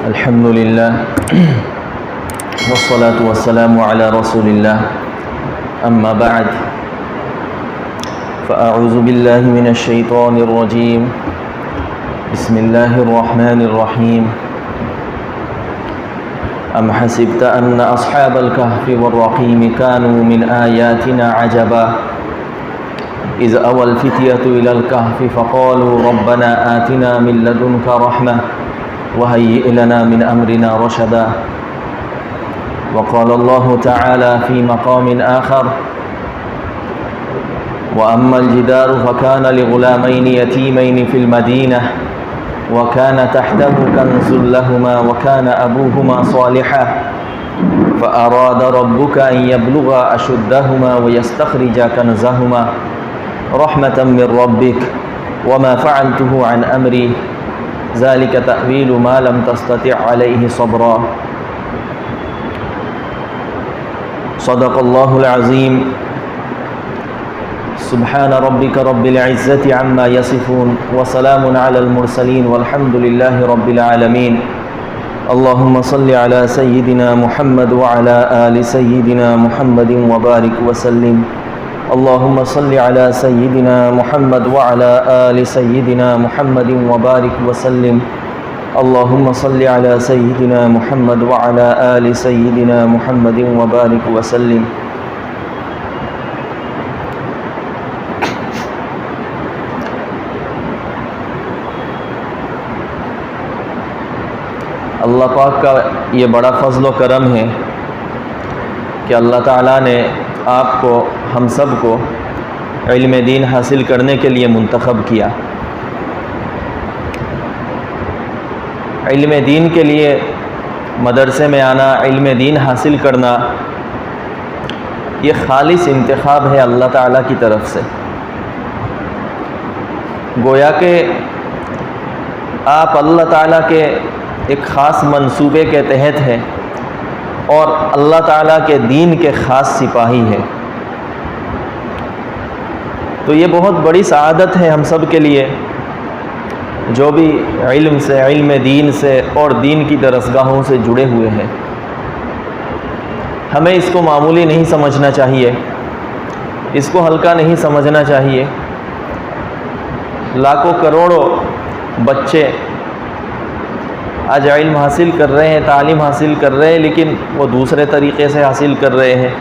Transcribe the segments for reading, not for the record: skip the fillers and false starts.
الحمد لله والصلاة والسلام على رسول الله أما بعد فأعوذ بالله من الشيطان الرجيم بسم الله الرحمن الرحيم أم حسبت أن أصحاب الكهف والرقيم كانوا من آياتنا عجبا إذ أوى الفتية إلى الكهف فقالوا ربنا آتنا من لدنك رحمة وهيئ لنا من أمرنا رشدا وقال الله تعالى في مقام آخر وأما الجدار فكان لغلامين يتيمين في المدينة وكان تحته كنز لهما وكان أبوهما صالحا فأراد ربك أن يبلغا أشدهما ويستخرجا كنزهما رحمة من ربك وما فعلته عن أمري ذلك تأويل ما لم تستطع عليه صبرا صدق الله العظيم سبحان ربك رب العزة عما يصفون وسلام على المرسلين والحمد لله رب العالمين اللهم صل على سيدنا محمد وعلى آل سيدنا محمد وبارك وسلم اللهم صل على سيدنا محمد وعلى آل سيدنا محمد وبارك وسلم اللهم صل على سيدنا محمد وعلى آل سيدنا محمد وبارك وسلم اللہ پاک کا یہ بڑا فضل و کرم ہے کہ اللہ تعالیٰ نے آپ کو ہم سب کو علم دین حاصل کرنے کے لیے منتخب کیا۔ علم دین کے لیے مدرسے میں آنا، علم دین حاصل کرنا، یہ خالص انتخاب ہے اللہ تعالیٰ کی طرف سے۔ گویا کہ آپ اللہ تعالیٰ کے ایک خاص منصوبے کے تحت ہے اور اللہ تعالیٰ کے دین کے خاص سپاہی ہے۔ تو یہ بہت بڑی سعادت ہے ہم سب کے لیے جو بھی علم سے، علم دین سے اور دین کی درسگاہوں سے جڑے ہوئے ہیں۔ ہمیں اس کو معمولی نہیں سمجھنا چاہیے، اس کو ہلکا نہیں سمجھنا چاہیے۔ لاکھوں کروڑوں بچے آج علم حاصل کر رہے ہیں، تعلیم حاصل کر رہے ہیں، لیکن وہ دوسرے طریقے سے حاصل کر رہے ہیں،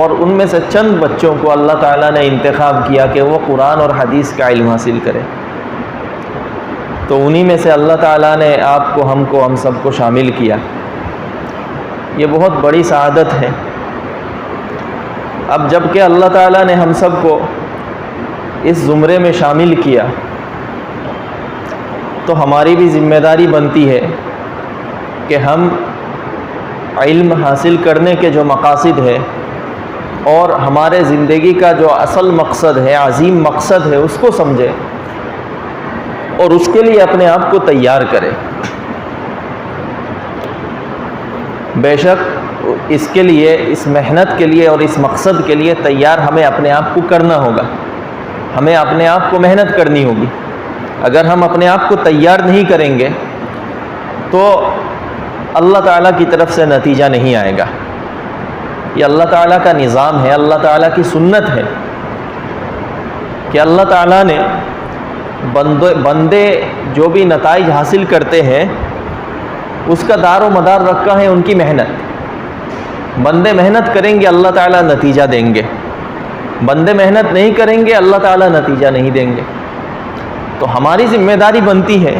اور ان میں سے چند بچوں کو اللہ تعالیٰ نے انتخاب کیا کہ وہ قرآن اور حدیث کا علم حاصل کرے۔ تو انہی میں سے اللہ تعالیٰ نے آپ کو، ہم سب کو شامل کیا۔ یہ بہت بڑی سعادت ہے۔ اب جب کہ اللہ تعالیٰ نے ہم سب کو اس زمرے میں شامل کیا تو ہماری بھی ذمہ داری بنتی ہے کہ ہم علم حاصل کرنے کے جو مقاصد ہے اور ہمارے زندگی کا جو اصل مقصد ہے، عظیم مقصد ہے، اس کو سمجھیں اور اس کے لیے اپنے آپ کو تیار کریں۔ بے شک اس کے لیے، اس محنت کے لیے اور اس مقصد کے لیے تیار ہمیں اپنے آپ کو کرنا ہوگا، ہمیں اپنے آپ کو محنت کرنی ہوگی۔ اگر ہم اپنے آپ کو تیار نہیں کریں گے تو اللہ تعالیٰ کی طرف سے نتیجہ نہیں آئے گا۔ یہ اللہ تعالیٰ کا نظام ہے، اللہ تعالیٰ کی سنت ہے کہ اللہ تعالیٰ نے بندے جو بھی نتائج حاصل کرتے ہیں اس کا دار و مدار رکھا ہے ان کی محنت۔ بندے محنت کریں گے اللہ تعالیٰ نتیجہ دیں گے، بندے محنت نہیں کریں گے اللہ تعالیٰ نتیجہ نہیں دیں گے۔ تو ہماری ذمہ داری بنتی ہے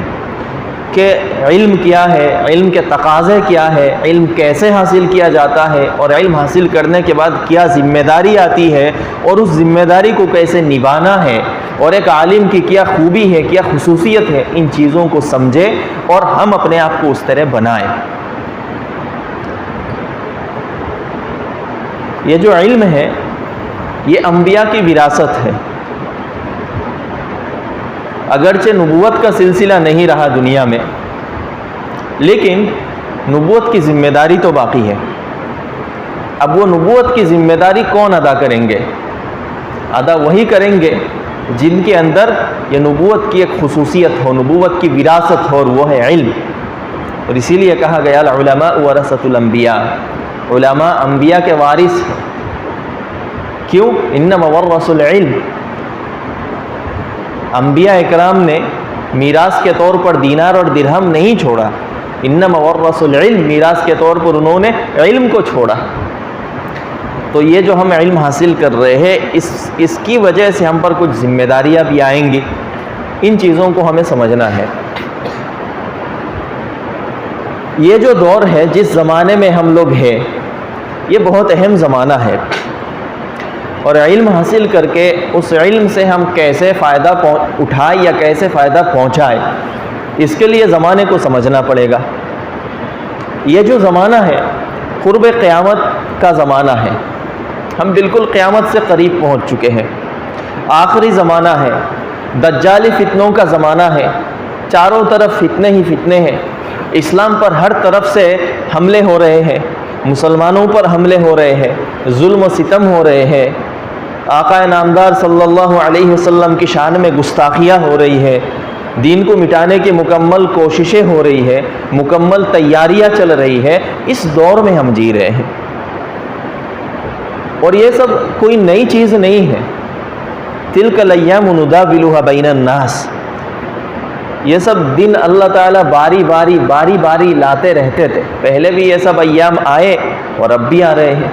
کہ علم کیا ہے، علم کے تقاضے کیا ہے، علم کیسے حاصل کیا جاتا ہے، اور علم حاصل کرنے کے بعد کیا ذمہ داری آتی ہے اور اس ذمہ داری کو کیسے نبھانا ہے، اور ایک عالم کی کیا خوبی ہے، کیا خصوصیت ہے، ان چیزوں کو سمجھے اور ہم اپنے آپ کو اس طرح بنائیں۔ یہ جو علم ہے یہ انبیاء کی وراثت ہے۔ اگرچہ نبوت کا سلسلہ نہیں رہا دنیا میں، لیکن نبوت کی ذمہ داری تو باقی ہے۔ اب وہ نبوت کی ذمہ داری کون ادا کریں گے؟ ادا وہی کریں گے جن کے اندر یہ نبوت کی ایک خصوصیت ہو، نبوت کی وراثت ہو، اور وہ ہے علم۔ اور اسی لیے کہا گیا العلماء ورثۃ الانبیاء، علماء انبیاء کے وارث ہیں۔ کیوں؟ انما ورثوا العلم، انبیاء اکرام نے میراث کے طور پر دینار اور درہم نہیں چھوڑا، انما ورثوا العلم، میراث کے طور پر انہوں نے علم کو چھوڑا۔ تو یہ جو ہم علم حاصل کر رہے ہیں اس کی وجہ سے ہم پر کچھ ذمہ داریاں بھی آئیں گی، ان چیزوں کو ہمیں سمجھنا ہے۔ یہ جو دور ہے جس زمانے میں ہم لوگ ہیں یہ بہت اہم زمانہ ہے، اور علم حاصل کر کے اس علم سے ہم کیسے فائدہ اٹھائیں یا کیسے فائدہ پہنچائیں، اس کے لیے زمانے کو سمجھنا پڑے گا۔ یہ جو زمانہ ہے قرب قیامت کا زمانہ ہے، ہم بالکل قیامت سے قریب پہنچ چکے ہیں، آخری زمانہ ہے، دجالی فتنوں کا زمانہ ہے، چاروں طرف فتنے ہی فتنے ہیں، اسلام پر ہر طرف سے حملے ہو رہے ہیں، مسلمانوں پر حملے ہو رہے ہیں، ظلم و ستم ہو رہے ہیں، آقا نامدار صلی اللہ علیہ وسلم کی شان میں گستاخیاں ہو رہی ہے، دین کو مٹانے کی مکمل کوششیں ہو رہی ہے، مکمل تیاریاں چل رہی ہے۔ اس دور میں ہم جی رہے ہیں، اور یہ سب کوئی نئی چیز نہیں ہے۔ تلک الایام نداولها بین الناس، یہ سب دن اللہ تعالیٰ باری باری لاتے رہتے تھے، پہلے بھی یہ سب ایام آئے اور اب بھی آ رہے ہیں۔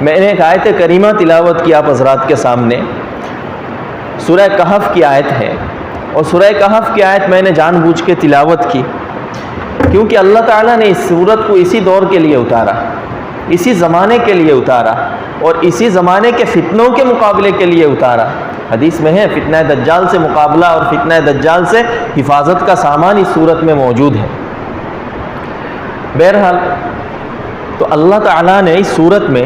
میں نے ایک آیت کریمہ تلاوت کی آپ حضرات کے سامنے، سورہ کہف کی آیت ہے، اور سورہ کہف کی آیت میں نے جان بوجھ کے تلاوت کی کیونکہ اللہ تعالیٰ نے اس سورت کو اسی دور کے لیے اتارا، اسی زمانے کے لیے اتارا، اور اسی زمانے کے فتنوں کے مقابلے کے لیے اتارا۔ حدیث میں ہے فتنہ دجال سے مقابلہ اور فتنہ دجال سے حفاظت کا سامان اس صورت میں موجود ہے۔ بہرحال تو اللہ تعالیٰ نے اس صورت میں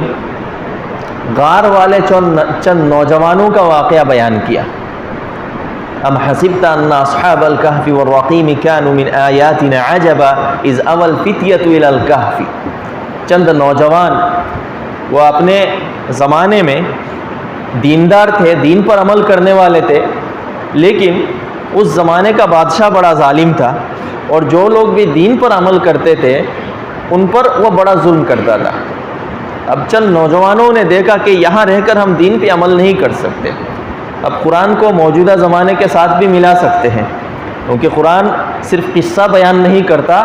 غار والے چند نوجوانوں کا واقعہ بیان کیا۔ ام حسبت ان اصحاب الكهف والرقیم كانوا من آیاتنا عجبا اذ اوى الفتية الى الكهف، چند نوجوان وہ اپنے زمانے میں دیندار تھے، دین پر عمل کرنے والے تھے، لیکن اس زمانے کا بادشاہ بڑا ظالم تھا، اور جو لوگ بھی دین پر عمل کرتے تھے ان پر وہ بڑا ظلم کرتا تھا۔ اب چند نوجوانوں نے دیکھا کہ یہاں رہ کر ہم دین پہ عمل نہیں کر سکتے، اب قرآن کو موجودہ زمانے کے ساتھ بھی ملا سکتے ہیں، کیونکہ قرآن صرف قصہ بیان نہیں کرتا،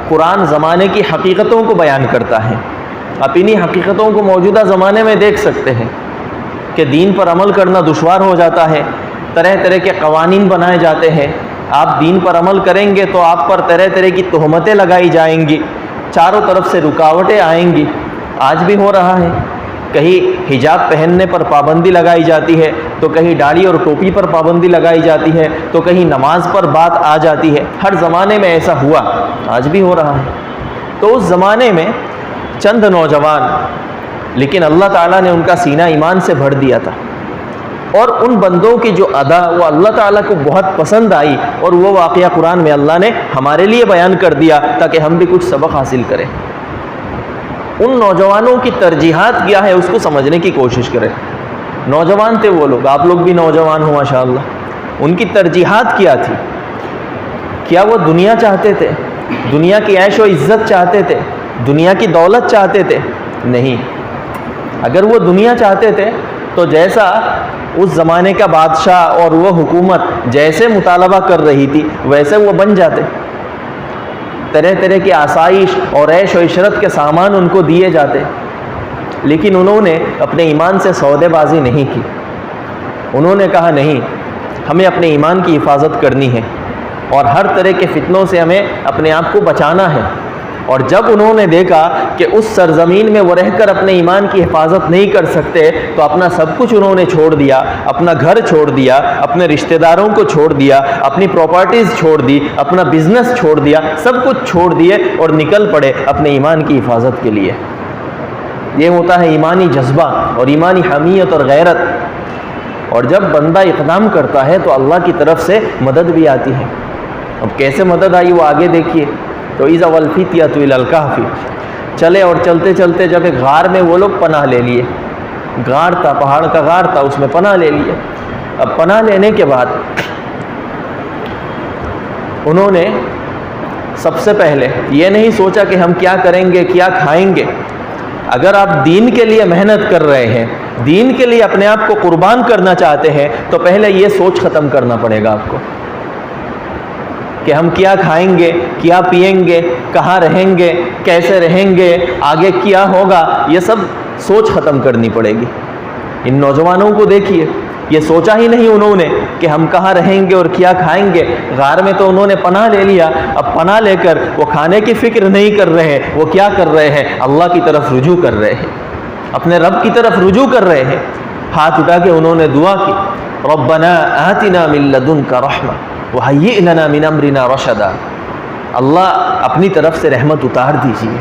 قرآن زمانے کی حقیقتوں کو بیان کرتا ہے۔ آپ انہی حقیقتوں کو موجودہ زمانے میں دیکھ سکتے ہیں کہ دین پر عمل کرنا دشوار ہو جاتا ہے، طرح طرح کے قوانین بنائے جاتے ہیں، آپ دین پر عمل کریں گے تو آپ پر طرح طرح کی تہمتیں لگائی جائیں گی، چاروں طرف سے رکاوٹیں آئیں گی۔ آج بھی ہو رہا ہے، کہیں حجاب پہننے پر پابندی لگائی جاتی ہے، تو کہیں داڑھی اور ٹوپی پر پابندی لگائی جاتی ہے، تو کہیں نماز پر بات آ جاتی ہے۔ ہر زمانے میں ایسا ہوا، آج بھی ہو رہا ہے۔ تو اس زمانے میں چند نوجوان، لیکن اللہ تعالیٰ نے ان کا سینہ ایمان سے بھر دیا تھا، اور ان بندوں کی جو ادا وہ اللہ تعالیٰ کو بہت پسند آئی، اور وہ واقعہ قرآن میں اللہ نے ہمارے لیے بیان کر دیا تاکہ ہم بھی کچھ سبق حاصل کریں۔ ان نوجوانوں کی ترجیحات کیا ہے اس کو سمجھنے کی کوشش کریں۔ نوجوان تھے وہ لوگ، آپ لوگ بھی نوجوان ہو ماشاءاللہ، ان کی ترجیحات کیا تھی؟ کیا وہ دنیا چاہتے تھے، دنیا کی عیش و عزت چاہتے تھے، دنیا کی دولت چاہتے تھے؟ نہیں، اگر وہ دنیا چاہتے تھے تو جیسا اس زمانے کا بادشاہ اور وہ حکومت جیسے مطالبہ کر رہی تھی ویسے وہ بن جاتے، طرح طرح کی آسائش اور عیش و عشرت کے سامان ان کو دیے جاتے، لیکن انہوں نے اپنے ایمان سے سودے بازی نہیں کی۔ انہوں نے کہا نہیں، ہمیں اپنے ایمان کی حفاظت کرنی ہے، اور ہر طرح کے فتنوں سے ہمیں اپنے آپ کو بچانا ہے۔ اور جب انہوں نے دیکھا کہ اس سرزمین میں وہ رہ کر اپنے ایمان کی حفاظت نہیں کر سکتے تو اپنا سب کچھ انہوں نے چھوڑ دیا، اپنا گھر چھوڑ دیا، اپنے رشتہ داروں کو چھوڑ دیا، اپنی پراپرٹیز چھوڑ دی، اپنا بزنس چھوڑ دیا، سب کچھ چھوڑ دیے اور نکل پڑے اپنے ایمان کی حفاظت کے لیے۔ یہ ہوتا ہے ایمانی جذبہ اور ایمانی حمیت اور غیرت۔ اور جب بندہ اقدام کرتا ہے تو اللہ کی طرف سے مدد بھی آتی ہے۔ اب کیسے مدد آئی وہ آگے دیکھیے۔ تو اذا والفتیۃ الی الکہف، چلے اور چلتے چلتے جب ایک غار میں وہ لوگ پناہ لے لیے، غار تھا، پہاڑ کا غار تھا، اس میں پناہ لے لیے۔ اب پناہ لینے کے بعد انہوں نے سب سے پہلے یہ نہیں سوچا کہ ہم کیا کریں گے، کیا کھائیں گے۔ اگر آپ دین کے لیے محنت کر رہے ہیں، دین کے لیے اپنے آپ کو قربان کرنا چاہتے ہیں، تو پہلے یہ سوچ ختم کرنا پڑے گا آپ کو کہ ہم کیا کھائیں گے، کیا پیئیں گے، کہاں رہیں گے، کیسے رہیں گے، آگے کیا ہوگا، یہ سب سوچ ختم کرنی پڑے گی۔ ان نوجوانوں کو دیکھیے، یہ سوچا ہی نہیں انہوں نے کہ ہم کہاں رہیں گے اور کیا کھائیں گے۔ غار میں تو انہوں نے پناہ لے لیا، اب پناہ لے کر وہ کھانے کی فکر نہیں کر رہے ہیں، وہ کیا کر رہے ہیں؟ اللہ کی طرف رجوع کر رہے ہیں، اپنے رب کی طرف رجوع کر رہے ہیں۔ ہاتھ اٹھا کے انہوں نے دعا کی، ربنا آتنا من لدنک رحمہ وہیئ لنا من امرنا رشدا۔ اللہ اپنی طرف سے رحمت اتار دیجئے،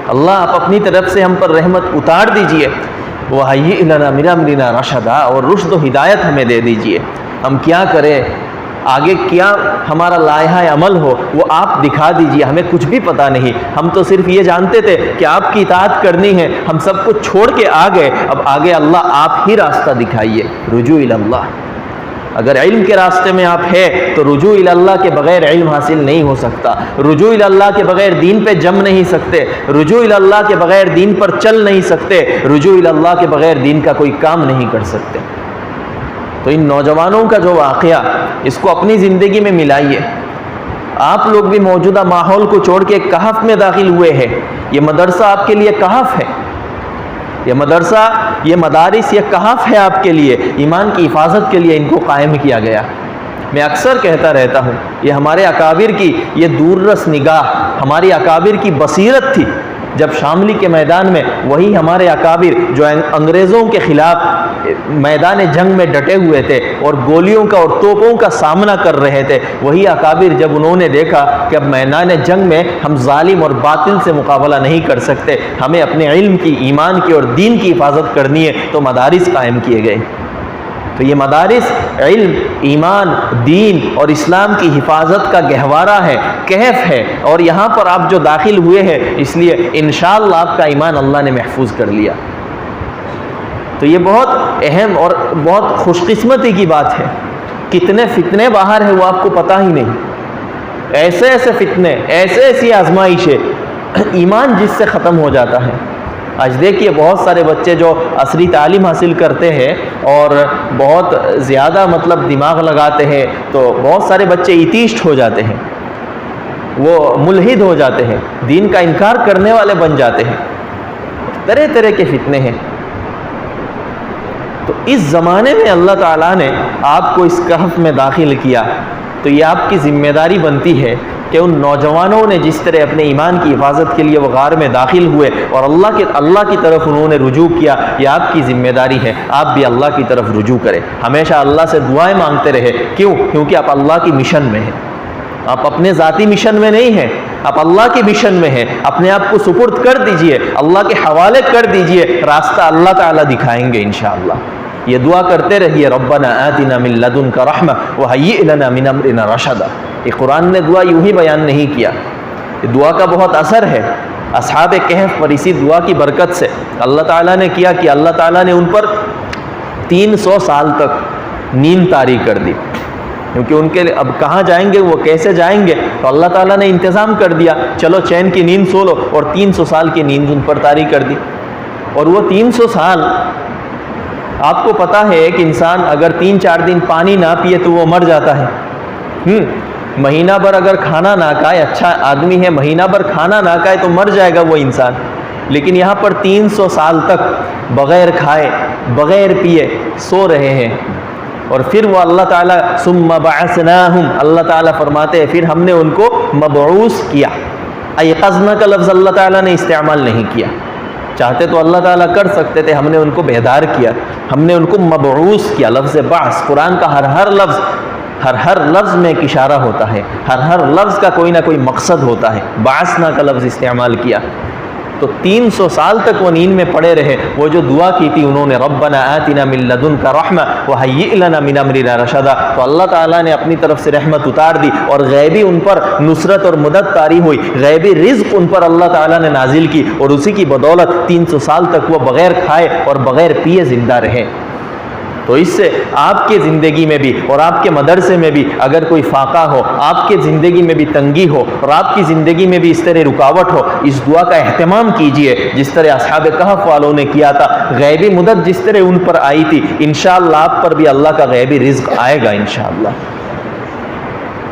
اللہ آپ اپنی طرف سے ہم پر رحمت اتار دیجئے، وہیئ لنا من امرنا رشدا، اور رشد و ہدایت ہمیں دے دیجئے، ہم کیا کریں، آگے کیا ہمارا لائحہ عمل ہو وہ آپ دکھا دیجئے، ہمیں کچھ بھی پتہ نہیں، ہم تو صرف یہ جانتے تھے کہ آپ کی اطاعت کرنی ہے، ہم سب کچھ چھوڑ کے آ گئے، اب آگے اللہ آپ ہی راستہ دکھائیے۔ رجوع الی اللہ، اگر علم کے راستے میں آپ ہے تو رجوع الی اللہ کے بغیر علم حاصل نہیں ہو سکتا، رجوع الی اللہ کے بغیر دین پہ جم نہیں سکتے، رجوع الی اللہ کے بغیر دین پر چل نہیں سکتے، رجوع الی اللہ کے بغیر دین کا کوئی کام نہیں کر سکتے۔ تو ان نوجوانوں کا جو واقعہ، اس کو اپنی زندگی میں ملائیے۔ آپ لوگ بھی موجودہ ماحول کو چھوڑ کے کہف میں داخل ہوئے ہیں، یہ مدرسہ آپ کے لیے کہف ہے، یہ مدرسہ، یہ مدارس، یہ کہف ہے آپ کے لیے، ایمان کی حفاظت کے لیے ان کو قائم کیا گیا۔ میں اکثر کہتا رہتا ہوں، یہ ہمارے اکابر کی یہ دور رس نگاہ، ہماری اکابر کی بصیرت تھی۔ جب شاملی کے میدان میں وہی ہمارے اکابر جو انگریزوں کے خلاف میدان جنگ میں ڈٹے ہوئے تھے اور گولیوں کا اور توپوں کا سامنا کر رہے تھے، وہی اکابر جب انہوں نے دیکھا کہ اب میدان جنگ میں ہم ظالم اور باطل سے مقابلہ نہیں کر سکتے، ہمیں اپنے علم کی، ایمان کی اور دین کی حفاظت کرنی ہے، تو مدارس قائم کیے گئے۔ تو یہ مدارس علم، ایمان، دین اور اسلام کی حفاظت کا گہوارہ ہے، کہف ہے، اور یہاں پر آپ جو داخل ہوئے ہیں، اس لیے انشاءاللہ آپ کا ایمان اللہ نے محفوظ کر لیا۔ تو یہ بہت اہم اور بہت خوش قسمتی کی بات ہے۔ کتنے فتنے باہر ہیں وہ آپ کو پتہ ہی نہیں، ایسے ایسے فتنے، ایسی آزمائشیں، ایمان جس سے ختم ہو جاتا ہے۔ آج دیکھیے بہت سارے بچے جو عصری تعلیم حاصل کرتے ہیں اور بہت زیادہ مطلب دماغ لگاتے ہیں، تو بہت سارے بچے ایتھیسٹ ہو جاتے ہیں، وہ ملحد ہو جاتے ہیں، دین کا انکار کرنے والے بن جاتے ہیں، طرح طرح کے فتنے ہیں۔ تو اس زمانے میں اللہ تعالیٰ نے آپ کو اس کہف میں داخل کیا، تو یہ آپ کی ذمہ داری بنتی ہے کہ ان نوجوانوں نے جس طرح اپنے ایمان کی حفاظت کے لیے وہ غار میں داخل ہوئے اور اللہ کی طرف انہوں نے رجوع کیا، یہ آپ کی ذمہ داری ہے، آپ بھی اللہ کی طرف رجوع کریں، ہمیشہ اللہ سے دعائیں مانگتے رہے۔ کیوں؟ کیونکہ آپ اللہ کی مشن میں ہیں، آپ اپنے ذاتی مشن میں نہیں ہیں، آپ اللہ کی مشن میں ہیں۔ اپنے آپ کو سپرد کر دیجئے، اللہ کے حوالے کر دیجئے، راستہ اللہ تعالیٰ دکھائیں گے انشاءاللہ۔ یہ دعا کرتے رہیے، ربنا آتنا من لدنک رحمہ وہیئ لنا من امرنا رشدا۔ یہ قرآن نے دعا یوں ہی بیان نہیں کیا، یہ دعا کا بہت اثر ہے۔ اصحاب کہف پر اسی دعا کی برکت سے اللہ تعالیٰ نے کیا کہ اللہ تعالیٰ نے ان پر 300 سال تک نیند طاری کر دی، کیونکہ ان کے اب کہاں جائیں گے، وہ کیسے جائیں گے، تو اللہ تعالیٰ نے انتظام کر دیا، چلو چین کی نیند سو لو، اور 300 سال کی نیند ان پر طاری کر دی۔ اور وہ 300 سال، آپ کو پتہ ہے کہ انسان اگر 3-4 دن پانی نہ پیے تو وہ مر جاتا ہے، مہینہ بھر اگر کھانا نہ کھائے، اچھا آدمی ہے، مہینہ بھر کھانا نہ کھائے تو مر جائے گا وہ انسان، لیکن یہاں پر 300 سال تک بغیر کھائے بغیر پیے سو رہے ہیں۔ اور پھر وہ اللہ تعالیٰ ثم بعثناہم، اللہ تعالیٰ فرماتے ہیں پھر ہم نے ان کو مبعوث کیا۔ ایقظنا کا لفظ اللہ تعالیٰ نے استعمال نہیں کیا، چاہتے تو اللہ تعالیٰ کر سکتے تھے، ہم نے ان کو بیدار کیا، ہم نے ان کو مبعوث کیا۔ لفظ بعث، قرآن کا ہر لفظ میں ایک اشارہ ہوتا ہے، ہر لفظ کا کوئی نہ کوئی مقصد ہوتا ہے، بعثنا کا لفظ استعمال کیا۔ تو 300 سال تک وہ نیند میں پڑے رہے، وہ جو دعا کی تھی انہوں نے، ربنا آتنا من لدنک رحمہ وہیئ لنا من امرنا رشدا، تو اللہ تعالیٰ نے اپنی طرف سے رحمت اتار دی اور غیبی ان پر نصرت اور مدد طاری ہوئی، غیبی رزق ان پر اللہ تعالیٰ نے نازل کی، اور اسی کی بدولت 300 سال تک وہ بغیر کھائے اور بغیر پیے زندہ رہے۔ تو اس سے آپ کی زندگی میں بھی اور آپ کے مدرسے میں بھی اگر کوئی فاقہ ہو، آپ کے زندگی میں بھی تنگی ہو اور آپ کی زندگی میں بھی اس طرح رکاوٹ ہو، اس دعا کا اہتمام کیجئے جس طرح اصحاب کہف والوں نے کیا تھا۔ غیبی مدد جس طرح ان پر آئی تھی، انشاءاللہ آپ پر بھی اللہ کا غیبی رزق آئے گا انشاءاللہ۔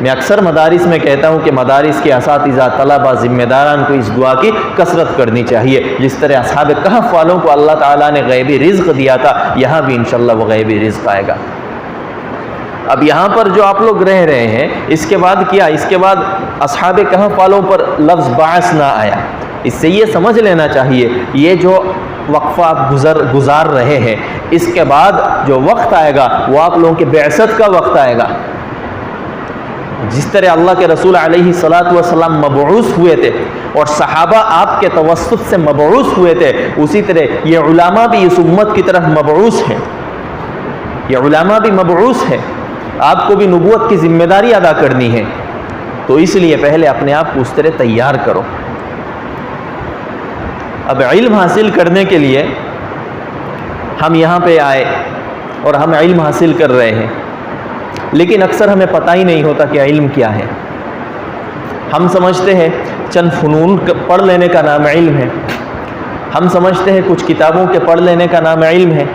میں اکثر مدارس میں کہتا ہوں کہ مدارس کے اساتذہ، طلبہ، ذمہ داران کو اس دعا کی کثرت کرنی چاہیے، جس طرح اصحاب کہف والوں کو اللہ تعالیٰ نے غیبی رزق دیا تھا، یہاں بھی انشاءاللہ وہ غیبی رزق آئے گا۔ اب یہاں پر جو آپ لوگ رہ رہے ہیں، اس کے بعد کیا؟ اس کے بعد اصحاب کہف والوں پر لفظ بعث نہ آیا۔ اس سے یہ سمجھ لینا چاہیے یہ جو وقفہ آپ گزار رہے ہیں، اس کے بعد جو وقت آئے گا وہ آپ لوگوں کے بعثت کا وقت آئے گا۔ جس طرح اللہ کے رسول علیہ السلام مبعوث ہوئے تھے اور صحابہ آپ کے توسط سے مبعوث ہوئے تھے، اسی طرح یہ علماء بھی اس امت کی طرف مبعوث ہیں، یہ علماء بھی مبعوث ہیں، آپ کو بھی نبوت کی ذمہ داری ادا کرنی ہے، تو اس لیے پہلے اپنے آپ کو اس طرح تیار کرو۔ اب علم حاصل کرنے کے لیے ہم یہاں پہ آئے اور ہم علم حاصل کر رہے ہیں، لیکن اکثر ہمیں پتہ ہی نہیں ہوتا کہ علم کیا ہے۔ ہم سمجھتے ہیں چند فنون پڑھ لینے کا نام علم ہے، ہم سمجھتے ہیں کچھ کتابوں کے پڑھ لینے کا نام علم ہے،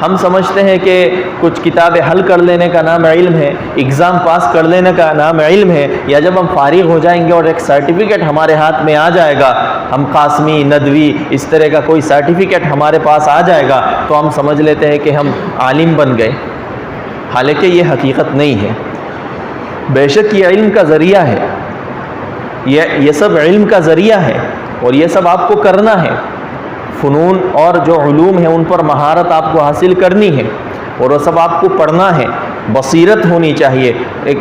ہم سمجھتے ہیں کہ کچھ کتابیں حل کر لینے کا نام علم ہے، اگزام پاس کر لینے کا نام علم ہے، یا جب ہم فارغ ہو جائیں گے اور ایک سرٹیفکیٹ ہمارے ہاتھ میں آ جائے گا، ہم قاسمی، ندوی اس طرح کا کوئی سرٹیفکیٹ ہمارے پاس آ جائے گا تو ہم سمجھ لیتے ہیں کہ ہم عالم بن گئے، حالانکہ یہ حقیقت نہیں ہے۔ بے شک یہ علم کا ذریعہ ہے، یہ سب علم کا ذریعہ ہے اور یہ سب آپ کو کرنا ہے۔ فنون اور جو علوم ہیں ان پر مہارت آپ کو حاصل کرنی ہے اور وہ سب آپ کو پڑھنا ہے، بصیرت ہونی چاہیے، ایک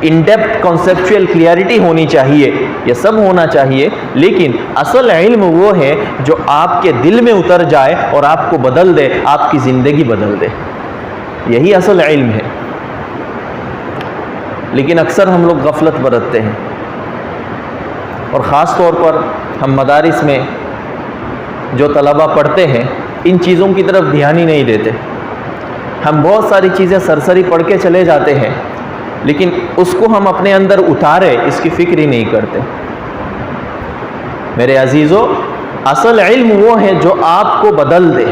ان ڈیپتھ کنسیپچوئل کلیئرٹی ہونی چاہیے، یہ سب ہونا چاہیے، لیکن اصل علم وہ ہے جو آپ کے دل میں اتر جائے اور آپ کو بدل دے، آپ کی زندگی بدل دے، یہی اصل علم ہے۔ لیکن اکثر ہم لوگ غفلت برتتے ہیں اور خاص طور پر ہم مدارس میں جو طلبہ پڑھتے ہیں ان چیزوں کی طرف دھیان ہی نہیں دیتے۔ ہم بہت ساری چیزیں سرسری پڑھ کے چلے جاتے ہیں لیکن اس کو ہم اپنے اندر اتارے اس کی فکر ہی نہیں کرتے۔ میرے عزیزو، اصل علم وہ ہے جو آپ کو بدل دے،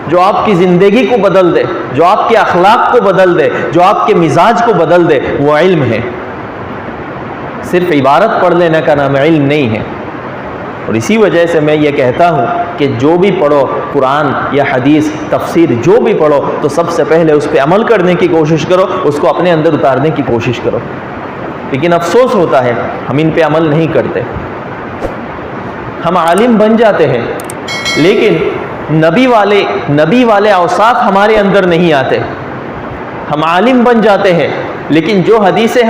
جو آپ کی زندگی کو بدل دے، جو آپ کے اخلاق کو بدل دے، جو آپ کے مزاج کو بدل دے، وہ علم ہے۔ صرف عبارت پڑھ لینے کا نام علم نہیں ہے۔ اور اسی وجہ سے میں یہ کہتا ہوں کہ جو بھی پڑھو، قرآن یا حدیث، تفسیر، جو بھی پڑھو تو سب سے پہلے اس پہ عمل کرنے کی کوشش کرو، اس کو اپنے اندر اتارنے کی کوشش کرو۔ لیکن افسوس ہوتا ہے ہم ان پہ عمل نہیں کرتے۔ ہم عالم بن جاتے ہیں لیکن نبی والے اوصاف ہمارے اندر نہیں آتے۔ ہم عالم بن جاتے ہیں لیکن جو حدیثیں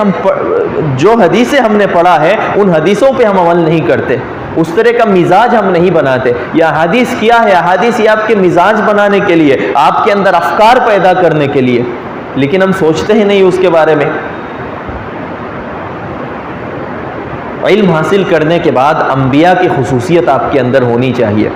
ہم نے پڑھا ہے ان حدیثوں پہ ہم عمل نہیں کرتے، اس طرح کا مزاج ہم نہیں بناتے۔ یا حدیث کیا ہے؟ حدیث یہ آپ کے مزاج بنانے کے لیے، آپ کے اندر افکار پیدا کرنے کے لیے، لیکن ہم سوچتے ہی نہیں اس کے بارے میں۔ علم حاصل کرنے کے بعد انبیاء کی خصوصیت آپ کے اندر ہونی چاہیے،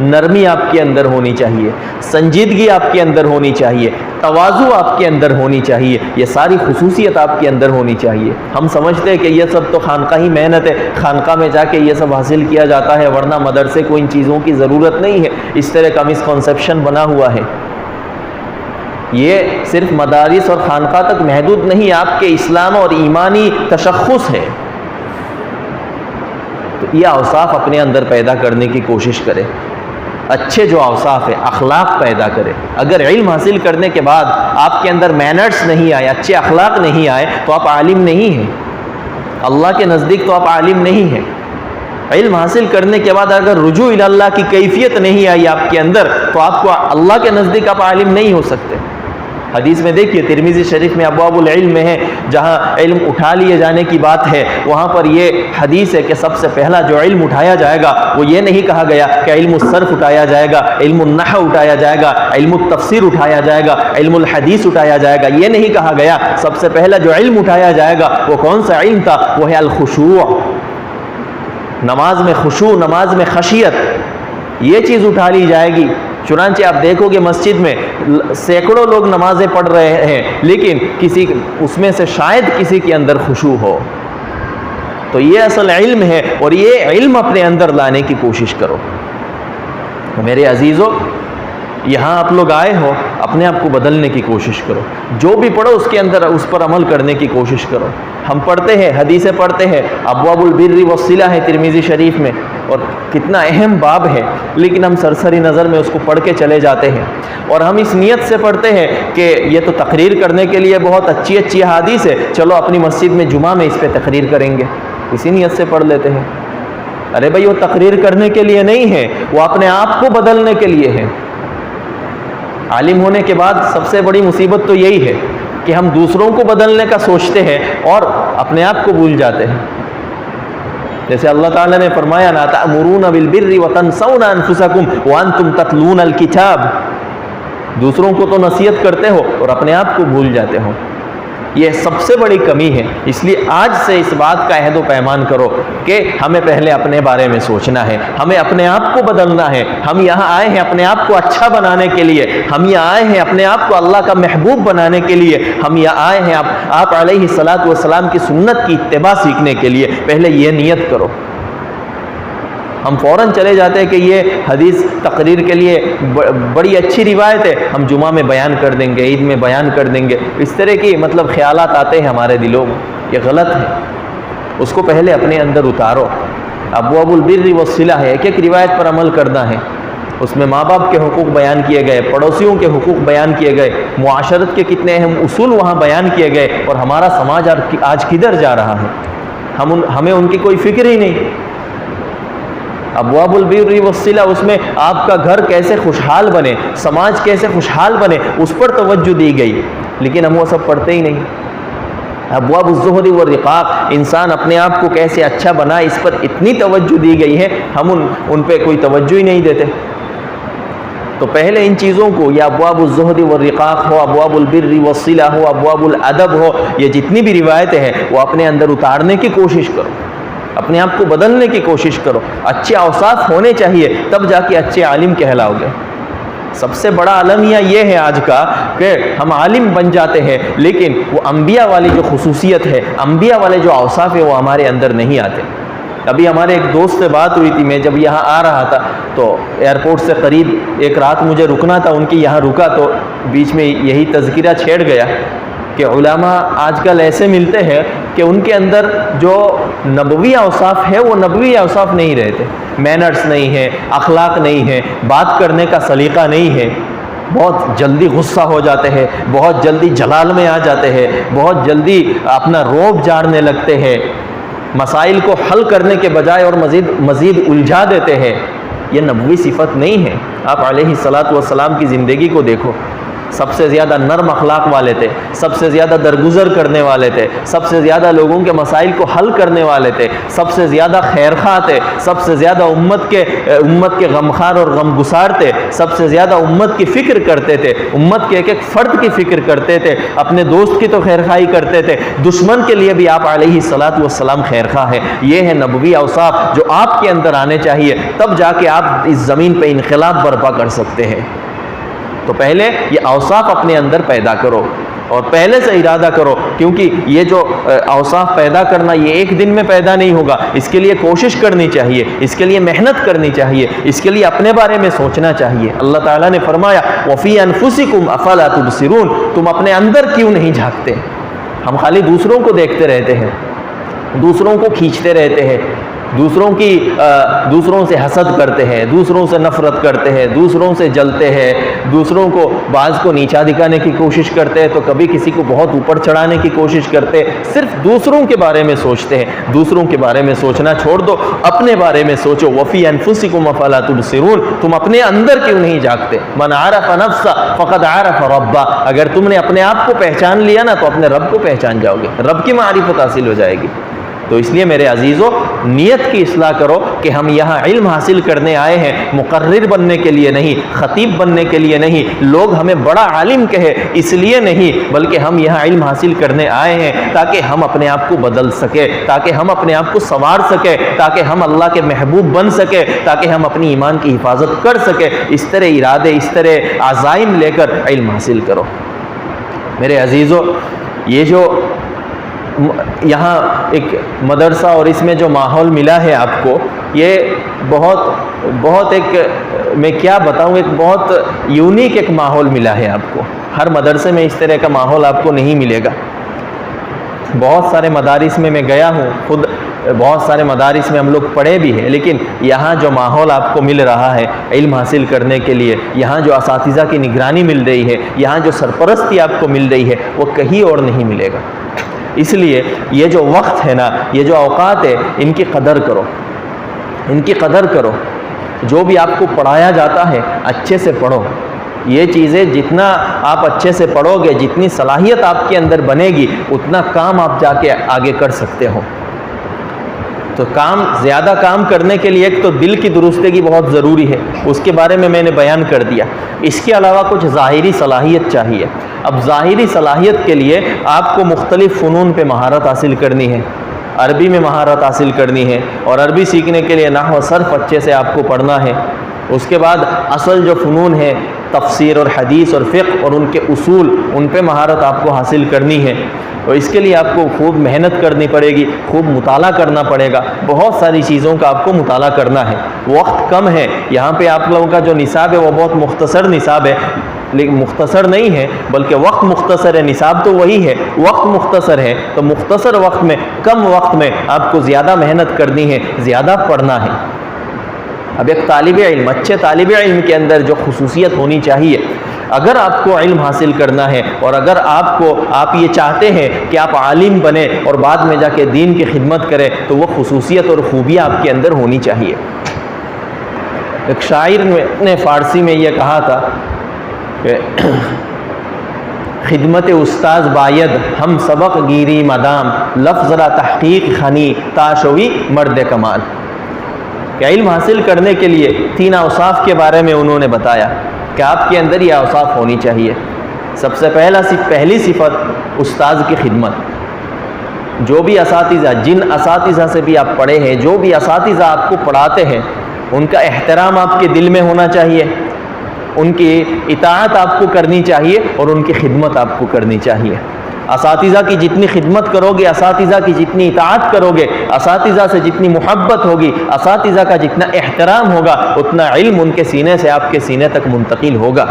نرمی آپ کے اندر ہونی چاہیے، سنجیدگی آپ کے اندر ہونی چاہیے، تواضع آپ کے اندر ہونی چاہیے، یہ ساری خصوصیت آپ کے اندر ہونی چاہیے۔ ہم سمجھتے ہیں کہ یہ سب تو خانقاہی محنت ہے، خانقاہ میں جا کے یہ سب حاصل کیا جاتا ہے، ورنہ مدرسے کو ان چیزوں کی ضرورت نہیں ہے، اس طرح کا مسکنسیپشن بنا ہوا ہے۔ یہ صرف مدارس اور خانقاہ تک محدود نہیں، آپ کے اسلام اور ایمانی تشخص ہے۔ تو یہ اوصاف اپنے اندر پیدا کرنے کی کوشش کرے، اچھے جو اوصاف ہے، اخلاق پیدا کرے۔ اگر علم حاصل کرنے کے بعد آپ کے اندر مینرز نہیں آئے، اچھے اخلاق نہیں آئے تو آپ عالم نہیں ہیں، اللہ کے نزدیک تو آپ عالم نہیں ہیں۔ علم حاصل کرنے کے بعد اگر رجوع الی اللہ کی کیفیت نہیں آئی آپ کے اندر تو آپ کو اللہ کے نزدیک آپ عالم نہیں ہو سکتے۔ حدیث میں دیکھیے، ترمذی شریف میں ابواب العلم میں ہے، جہاں علم اٹھا لیے جانے کی بات ہے، وہاں پر یہ حدیث ہے کہ سب سے پہلا جو علم اٹھایا جائے گا وہ یہ نہیں کہا گیا کہ علم الصرف اٹھایا جائے گا، علم النحو اٹھایا جائے گا، علم التفسیر اٹھایا جائے گا، علم الحدیث اٹھایا جائے گا، یہ نہیں کہا گیا۔ سب سے پہلا جو علم اٹھایا جائے گا وہ کون سا علم تھا؟ وہ ہے الخشوع، نماز میں خشوع، نماز میں خشیت، یہ چیز اٹھا لی جائے گی۔ چنانچہ آپ دیکھو گے مسجد میں سینکڑوں لوگ نمازیں پڑھ رہے ہیں، لیکن کسی اس میں سے شاید کسی کے اندر خشوع ہو. تو یہ اصل علم ہے، اور یہ علم اپنے اندر لانے کی کوشش کرو. میرے عزیزو، یہاں آپ لوگ آئے ہو، اپنے آپ کو بدلنے کی کوشش کرو. جو بھی پڑھو اس کے اندر اس پر عمل کرنے کی کوشش کرو. ہم پڑھتے ہیں، حدیثیں پڑھتے ہیں، ابواب البر والصلہ ہے ترمذی شریف میں، اور کتنا اہم باب ہے، لیکن ہم سرسری نظر میں اس کو پڑھ کے چلے جاتے ہیں. اور ہم اس نیت سے پڑھتے ہیں کہ یہ تو تقریر کرنے کے لیے بہت اچھی اچھی حدیث ہے، چلو اپنی مسجد میں جمعہ میں اس پہ تقریر کریں گے، اسی نیت سے پڑھ لیتے ہیں. ارے بھائی، وہ تقریر کرنے کے لیے نہیں ہے، وہ اپنے آپ کو بدلنے کے لیے ہے. عالم ہونے کے بعد سب سے بڑی مصیبت تو یہی ہے کہ ہم دوسروں کو بدلنے کا سوچتے ہیں اور اپنے آپ کو بھول جاتے ہیں. جیسے اللہ تعالیٰ نے فرمایا نا تأمرون بالبر وتنسون انفسکم وانتم تتلون الکتاب. دوسروں کو تو نصیحت کرتے ہو اور اپنے آپ کو بھول جاتے ہو. یہ سب سے بڑی کمی ہے. اس لیے آج سے اس بات کا عہد و پیمان کرو کہ ہمیں پہلے اپنے بارے میں سوچنا ہے، ہمیں اپنے آپ کو بدلنا ہے. ہم یہاں آئے ہیں اپنے آپ کو اچھا بنانے کے لیے، ہم یہاں آئے ہیں اپنے آپ کو اللہ کا محبوب بنانے کے لیے، ہم یہاں آئے ہیں آپ علیہ الصلاۃ والسلام کی سنت کی اتباع سیکھنے کے لیے. پہلے یہ نیت کرو. ہم فوراً چلے جاتے ہیں کہ یہ حدیث تقریر کے لیے بڑی اچھی روایت ہے، ہم جمعہ میں بیان کر دیں گے، عید میں بیان کر دیں گے. اس طرح کی خیالات آتے ہیں ہمارے دلوں میں. یہ غلط ہے. اس کو پہلے اپنے اندر اتارو. ابواب البر والصلہ ہے، ایک ایک روایت پر عمل کرنا ہے. اس میں ماں باپ کے حقوق بیان کیے گئے، پڑوسیوں کے حقوق بیان کیے گئے، معاشرت کے کتنے اہم اصول وہاں بیان کیے گئے، اور ہمارا سماج آج کدھر جا رہا ہے؟ ہمیں ان کی کوئی فکر ہی نہیں. ابواب البر والصلہ، اس میں آپ کا گھر کیسے خوشحال بنے، سماج کیسے خوشحال بنے، اس پر توجہ دی گئی، لیکن ہم وہ سب پڑھتے ہی نہیں. ابواب الزہد والرقاق، انسان اپنے آپ کو کیسے اچھا بنا، اس پر اتنی توجہ دی گئی ہے، ہم ان پہ کوئی توجہ ہی نہیں دیتے. تو پہلے ان چیزوں کو، یا ابواب الزہد والرقاق ہو، ابواب البر والصلہ ہو، ابواب الادب ہو، یہ جتنی بھی روایتیں ہیں وہ اپنے اندر اتارنے کی کوشش کرو، اپنے آپ کو بدلنے کی کوشش کرو. اچھے اوصاف ہونے چاہیے، تب جا کے اچھے عالم کہلاؤ گے. سب سے بڑا المیہ یہ ہے آج کا کہ ہم عالم بن جاتے ہیں، لیکن وہ انبیاء والی جو خصوصیت ہے، انبیاء والے جو اوصاف ہے، وہ ہمارے اندر نہیں آتے. ابھی ہمارے ایک دوست سے بات ہوئی تھی، میں جب یہاں آ رہا تھا تو ایئرپورٹ سے قریب ایک رات مجھے رکنا تھا، ان کی یہاں رکا تو بیچ میں یہی تذکرہ چھیڑ گیا کہ علماء آج کل ایسے ملتے ہیں کہ ان کے اندر جو نبوی اوصاف ہے وہ نبوی اوصاف نہیں رہتے. مینرز نہیں ہے، اخلاق نہیں ہے، بات کرنے کا سلیقہ نہیں ہے، بہت جلدی غصہ ہو جاتے ہیں، بہت جلدی جلال میں آ جاتے ہیں، بہت جلدی اپنا روب جاڑنے لگتے ہیں، مسائل کو حل کرنے کے بجائے اور مزید الجھا دیتے ہیں. یہ نبوی صفت نہیں ہے. آپ علیہ الصلاۃ والسلام کی زندگی کو دیکھو، سب سے زیادہ نرم اخلاق والے تھے، سب سے زیادہ درگزر کرنے والے تھے، سب سے زیادہ لوگوں کے مسائل کو حل کرنے والے تھے، سب سے زیادہ خیرخواہ تھے، سب سے زیادہ امت کے غمخوار اور غمگسار تھے، سب سے زیادہ امت کی فکر کرتے تھے، امت کے ایک ایک فرد کی فکر کرتے تھے، اپنے دوست کی تو خیرخواہی کرتے تھے، دشمن کے لیے بھی آپ علیہ الصلاۃ والسلام خیرخواہ ہیں. یہ ہے نبوی اوصاف جو آپ کے اندر آنے چاہیے، تب جا کے آپ اس زمین پہ انقلاب برپا کر سکتے ہیں. تو پہلے یہ اوصاف اپنے اندر پیدا کرو، اور پہلے سے ارادہ کرو، کیونکہ یہ جو اوصاف پیدا کرنا یہ ایک دن میں پیدا نہیں ہوگا. اس کے لیے کوشش کرنی چاہیے، اس کے لیے محنت کرنی چاہیے، اس کے لیے اپنے بارے میں سوچنا چاہیے. اللہ تعالیٰ نے فرمایا وَفِي أَنفُسِكُمْ أَفَلَا تُبْصِرُونَ، تم اپنے اندر کیوں نہیں جھانکتے؟ ہم خالی دوسروں کو دیکھتے رہتے ہیں، دوسروں کو کھینچتے رہتے ہیں، دوسروں سے حسد کرتے ہیں، دوسروں سے نفرت کرتے ہیں، دوسروں سے جلتے ہیں، دوسروں کو بعض کو نیچا دکھانے کی کوشش کرتے ہیں، تو کبھی کسی کو بہت اوپر چڑھانے کی کوشش کرتے ہیں. صرف دوسروں کے بارے میں سوچتے ہیں. دوسروں کے بارے میں سوچنا چھوڑ دو، اپنے بارے میں سوچو. وفی انفسکم افلا تبصرون، تم اپنے اندر کیوں نہیں جھانکتے؟ من عرف نفسہ فقد عرف ربہ، اگر تم نے اپنے آپ کو پہچان لیا نا تو اپنے رب کو پہچان جاؤ گے، رب کی معرفت حاصل ہو جائے گی. تو اس لیے میرے عزیزو، نیت کی اصلاح کرو کہ ہم یہاں علم حاصل کرنے آئے ہیں، مقرر بننے کے لیے نہیں، خطیب بننے کے لیے نہیں، لوگ ہمیں بڑا عالم کہے اس لیے نہیں، بلکہ ہم یہاں علم حاصل کرنے آئے ہیں تاکہ ہم اپنے آپ کو بدل سکے، تاکہ ہم اپنے آپ کو سنوار سکے، تاکہ ہم اللہ کے محبوب بن سکے، تاکہ ہم اپنی ایمان کی حفاظت کر سکے۔ اس طرح ارادے، اس طرح عزائم لے کر علم حاصل کرو۔ میرے عزیزو، یہ جو یہاں ایک مدرسہ اور اس میں جو ماحول ملا ہے آپ کو، یہ بہت ایک، میں کیا بتاؤں، ایک بہت یونیک ایک ماحول ملا ہے آپ کو۔ ہر مدرسے میں اس طرح کا ماحول آپ کو نہیں ملے گا۔ بہت سارے مدارس میں گیا ہوں، خود بہت سارے مدارس میں ہم لوگ پڑھے بھی ہیں، لیکن یہاں جو ماحول آپ کو مل رہا ہے علم حاصل کرنے کے لیے، یہاں جو اساتذہ کی نگرانی مل رہی ہے، یہاں جو سرپرستی آپ کو مل رہی ہے، وہ کہیں اور نہیں ملے گا۔ اس لیے یہ جو وقت ہے نا، یہ جو اوقات ہے، ان کی قدر کرو، ان کی قدر کرو۔ جو بھی آپ کو پڑھایا جاتا ہے اچھے سے پڑھو۔ یہ چیزیں جتنا آپ اچھے سے پڑھو گے، جتنی صلاحیت آپ کے اندر بنے گی، اتنا کام آپ جا کے آگے کر سکتے ہو۔ تو زیادہ کام کرنے کے لیے ایک تو دل کی درستگی بہت ضروری ہے، اس کے بارے میں نے بیان کر دیا۔ اس کے علاوہ کچھ ظاہری صلاحیت چاہیے۔ اب ظاہری صلاحیت کے لیے آپ کو مختلف فنون پہ مہارت حاصل کرنی ہے۔ عربی میں مہارت حاصل کرنی ہے، اور عربی سیکھنے کے لیے نحو و صرف اچھے سے آپ کو پڑھنا ہے۔ اس کے بعد اصل جو فنون ہے، تفسیر اور حدیث اور فقہ اور ان کے اصول، ان پہ مہارت آپ کو حاصل کرنی ہے۔ اور اس کے لیے آپ کو خوب محنت کرنی پڑے گی، خوب مطالعہ کرنا پڑے گا، بہت ساری چیزوں کا آپ کو مطالعہ کرنا ہے۔ وقت کم ہے، یہاں پہ آپ لوگوں کا جو نصاب ہے وہ بہت مختصر نصاب ہے، لیکن مختصر نہیں ہے بلکہ وقت مختصر ہے۔ نصاب تو وہی ہے، وقت مختصر ہے، تو مختصر وقت میں، کم وقت میں آپ کو زیادہ محنت کرنی ہے، زیادہ پڑھنا ہے۔ اب ایک طالب علم، اچھے طالب علم کے اندر جو خصوصیت ہونی چاہیے، اگر آپ کو علم حاصل کرنا ہے اور اگر آپ یہ چاہتے ہیں کہ آپ عالم بنیں اور بعد میں جا کے دین کی خدمت کریں، تو وہ خصوصیت اور خوبیاں آپ کے اندر ہونی چاہیے۔ ایک شاعر نے فارسی میں یہ کہا تھا کہ خدمت استاذ باید ہم سبق گیری مدام، لفظ را تحقیق خنی تاشوی مرد کمال۔ کہ علم حاصل کرنے کے لیے 3 اوصاف کے بارے میں انہوں نے بتایا کہ آپ کے اندر یہ اوصاف ہونی چاہیے۔ سب سے پہلی صفت استاذ کی خدمت۔ جو بھی اساتذہ، جن اساتذہ سے بھی آپ پڑھے ہیں، جو بھی اساتذہ آپ کو پڑھاتے ہیں، ان کا احترام آپ کے دل میں ہونا چاہیے، ان کی اطاعت آپ کو کرنی چاہیے اور ان کی خدمت آپ کو کرنی چاہیے۔ اساتذہ کی جتنی خدمت کرو گے، اساتذہ کی جتنی اطاعت کرو گے، اساتذہ سے جتنی محبت ہوگی، اساتذہ کا جتنا احترام ہوگا، اتنا علم ان کے سینے سے آپ کے سینے تک منتقل ہوگا۔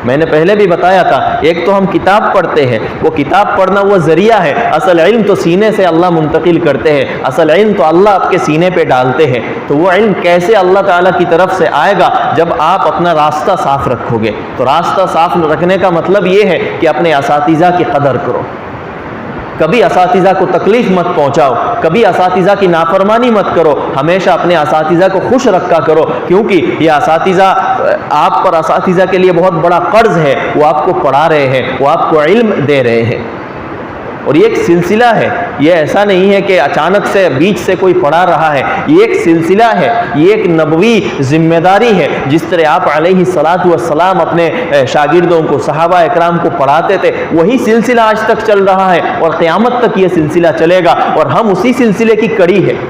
میں نے پہلے بھی بتایا تھا، ایک تو ہم کتاب پڑھتے ہیں، وہ کتاب پڑھنا وہ ذریعہ ہے، اصل علم تو سینے سے اللہ منتقل کرتے ہیں، اصل علم تو اللہ آپ کے سینے پہ ڈالتے ہیں۔ تو وہ علم کیسے اللہ تعالیٰ کی طرف سے آئے گا؟ جب آپ اپنا راستہ صاف رکھو گے۔ تو راستہ صاف رکھنے کا مطلب یہ ہے کہ اپنے اساتذہ کی قدر کرو، کبھی اساتذہ کو تکلیف مت پہنچاؤ، کبھی اساتذہ کی نافرمانی مت کرو، ہمیشہ اپنے اساتذہ کو خوش رکھا کرو، کیونکہ یہ اساتذہ، آپ پر اساتذہ کے لیے بہت بڑا قرض ہے۔ وہ آپ کو پڑھا رہے ہیں، وہ آپ کو علم دے رہے ہیں، اور یہ ایک سلسلہ ہے۔ یہ ایسا نہیں ہے کہ اچانک سے بیچ سے کوئی پڑھا رہا ہے، یہ ایک سلسلہ ہے، یہ ایک نبوی ذمہ داری ہے۔ جس طرح آپ علیہ الصلاۃ والسلام اپنے شاگردوں کو، صحابہ اکرام کو پڑھاتے تھے، وہی سلسلہ آج تک چل رہا ہے اور قیامت تک یہ سلسلہ چلے گا، اور ہم اسی سلسلے کی کڑی ہے۔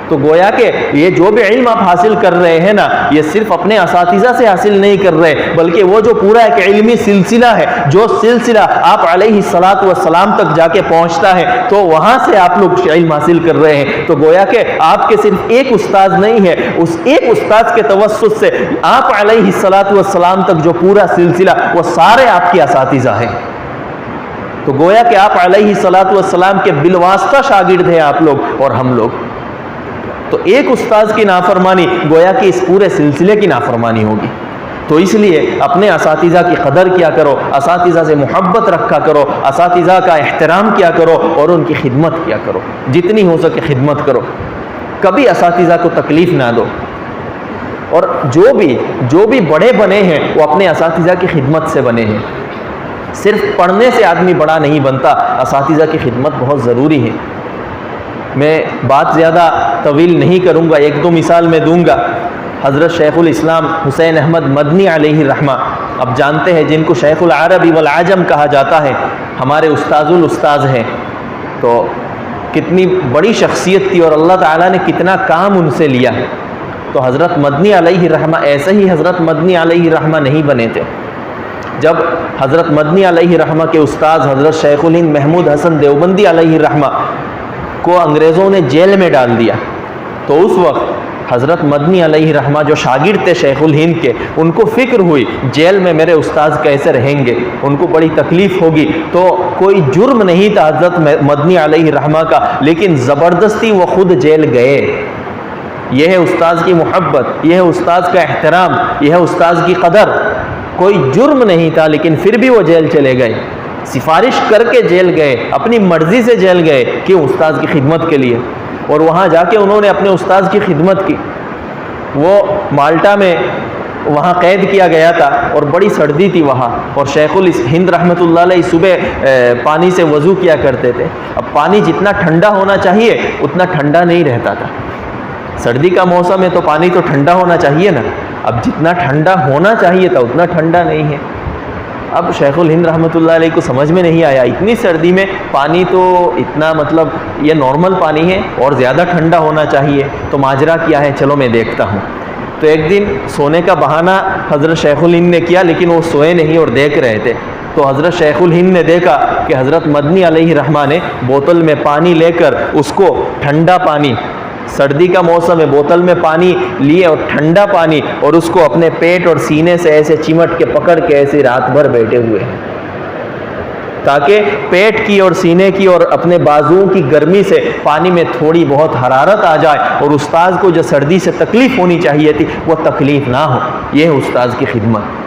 تو گویا کہ یہ جو بھی علم آپ حاصل کر رہے ہیں نا، یہ صرف اپنے اساتذہ سے حاصل نہیں کر رہے، بلکہ وہ جو پورا ایک علمی سلسلہ ہے، جو سلسلہ آپ علیہ الصلاۃ والسلام تک جا کے پہنچتا ہے، تو وہاں سے آپ لوگ علم حاصل کر رہے ہیں۔ تو گویا کہ آپ کے صرف ایک استاذ نہیں ہے، اس ایک استاذ کے توسط سے آپ علیہ الصلاۃ والسلام تک جو پورا سلسلہ، وہ سارے آپ کے اساتذہ ہیں۔ تو گویا کہ آپ علیہ الصلاۃ والسلام کے بالواسطہ شاگرد ہیں آپ لوگ اور ہم لوگ۔ تو ایک استاذ کی نافرمانی گویا کہ اس پورے سلسلے کی نافرمانی ہوگی۔ تو اس لیے اپنے اساتذہ کی قدر کیا کرو، اساتذہ سے محبت رکھا کرو، اساتذہ کا احترام کیا کرو اور ان کی خدمت کیا کرو، جتنی ہو سکے خدمت کرو، کبھی اساتذہ کو تکلیف نہ دو۔ اور جو بھی بڑے بنے ہیں وہ اپنے اساتذہ کی خدمت سے بنے ہیں۔ صرف پڑھنے سے آدمی بڑا نہیں بنتا، اساتذہ کی خدمت بہت ضروری ہے۔ میں بات زیادہ طویل نہیں کروں گا، ایک دو مثال میں دوں گا۔ حضرت شیخ الاسلام حسین احمد مدنی علیہ الرحمہ، اب جانتے ہیں جن کو شیخ العربی والعجم کہا جاتا ہے، ہمارے استاذ الاستاذ ہیں، تو کتنی بڑی شخصیت تھی اور اللہ تعالیٰ نے کتنا کام ان سے لیا۔ تو حضرت مدنی علیہ الرحمہ ایسے ہی حضرت مدنی علیہ الرحمہ نہیں بنے تھے۔ جب حضرت مدنی علیہ الرحمہ کے استاذ حضرت شیخ الہند محمود حسن دیوبندی علیہ الرحمہ کو انگریزوں نے جیل میں ڈال دیا، تو اس وقت حضرت مدنی علیہ الرحمہ جو شاگرد تھے شیخ الہند کے، ان کو فکر ہوئی جیل میں میرے استاذ کیسے رہیں گے، ان کو بڑی تکلیف ہوگی۔ تو کوئی جرم نہیں تھا حضرت مدنی علیہ الرحمہ کا، لیکن زبردستی وہ خود جیل گئے۔ یہ ہے استاذ کی محبت، یہ ہے استاذ کا احترام، یہ ہے استاذ کی قدر۔ کوئی جرم نہیں تھا لیکن پھر بھی وہ جیل چلے گئے، سفارش کر کے جیل گئے، اپنی مرضی سے جیل گئے، کیوں؟ استاذ کی خدمت کے لیے۔ اور وہاں جا کے انہوں نے اپنے استاذ کی خدمت کی۔ وہ مالٹا میں وہاں قید کیا گیا تھا اور بڑی سردی تھی وہاں، اور شیخ الہند رحمۃ اللہ علیہ صبح پانی سے وضو کیا کرتے تھے۔ اب پانی جتنا ٹھنڈا ہونا چاہیے اتنا ٹھنڈا نہیں رہتا تھا، سردی کا موسم ہے تو پانی تو ٹھنڈا ہونا چاہیے نا، اب جتنا ٹھنڈا ہونا چاہیے تھا اتنا ٹھنڈا نہیں ہے۔ اب شیخ الہند رحمۃ اللہ علیہ کو سمجھ میں نہیں آیا، اتنی سردی میں پانی تو اتنا مطلب یہ نارمل پانی ہے اور زیادہ ٹھنڈا ہونا چاہیے، تو ماجرا کیا ہے، چلو میں دیکھتا ہوں۔ تو ایک دن سونے کا بہانہ حضرت شیخ الہند نے کیا، لیکن وہ سوئے نہیں اور دیکھ رہے تھے۔ تو حضرت شیخ الہند نے دیکھا کہ حضرت مدنی علیہ الرحمہ نے بوتل میں پانی لے کر اس کو ٹھنڈا پانی، سردی کا موسم ہے، بوتل میں پانی لیے اور ٹھنڈا پانی، اور اس کو اپنے پیٹ اور سینے سے ایسے چمٹ کے پکڑ کے ایسے رات بھر بیٹھے ہوئے ہیں، تاکہ پیٹ کی اور سینے کی اور اپنے بازوؤں کی گرمی سے پانی میں تھوڑی بہت حرارت آ جائے اور استاذ کو جو سردی سے تکلیف ہونی چاہیے تھی وہ تکلیف نہ ہو۔ یہ ہے استاذ کی خدمت۔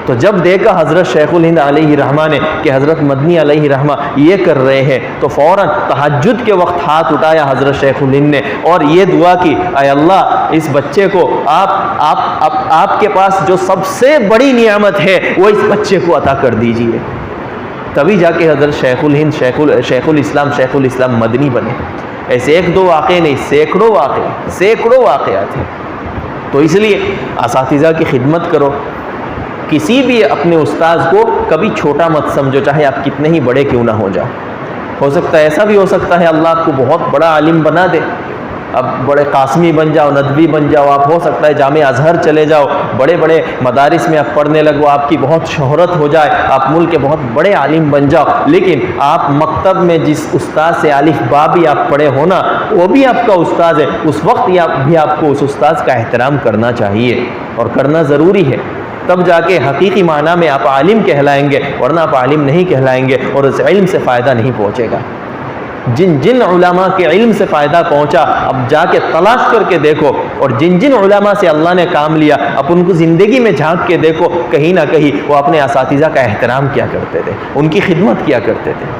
تو جب دیکھا حضرت شیخ الہند علیہ الرحمہ نے کہ حضرت مدنی علیہ الرحمہ یہ کر رہے ہیں، تو فوراً تہجد کے وقت ہاتھ اٹھایا حضرت شیخ الہند نے اور یہ دعا کی، اے اللہ اس بچے کو آپ کے پاس جو سب سے بڑی نعمت ہے وہ اس بچے کو عطا کر دیجیے۔ تبھی جا کے حضرت شیخ الہند شیخ الاسلام مدنی بنے۔ ایسے ایک دو واقعے نہیں، سینکڑوں واقعات ہیں۔ تو اس لیے اساتذہ کی خدمت کرو، کسی بھی اپنے استاذ کو کبھی چھوٹا مت سمجھو، چاہے آپ کتنے ہی بڑے کیوں نہ ہو جاؤ۔ ہو سکتا ہے ایسا بھی ہو سکتا ہے اللہ آپ کو بہت بڑا عالم بنا دے، اب بڑے قاسمی بن جاؤ، ندوی بن جاؤ، آپ ہو سکتا ہے جامع ازہر چلے جاؤ، بڑے بڑے مدارس میں آپ پڑھنے لگو، آپ کی بہت شہرت ہو جائے، آپ ملک کے بہت بڑے عالم بن جاؤ، لیکن آپ مکتب میں جس استاذ سے الف با بھی آپ پڑھے ہو نا، وہ بھی آپ کا استاذ ہے، اس وقت بھی آپ کو اس استاذ کا احترام کرنا چاہیے اور کرنا ضروری ہے۔ تب جا کے حقیقی معنی میں آپ عالم کہلائیں گے، ورنہ آپ عالم نہیں کہلائیں گے اور اس علم سے فائدہ نہیں پہنچے گا۔ جن علماء کے علم سے فائدہ پہنچا اب جا کے تلاش کر کے دیکھو، اور جن علماء سے اللہ نے کام لیا اب ان کو زندگی میں جھانک کے دیکھو، کہیں نہ کہیں وہ اپنے اساتذہ کا احترام کیا کرتے تھے، ان کی خدمت کیا کرتے تھے۔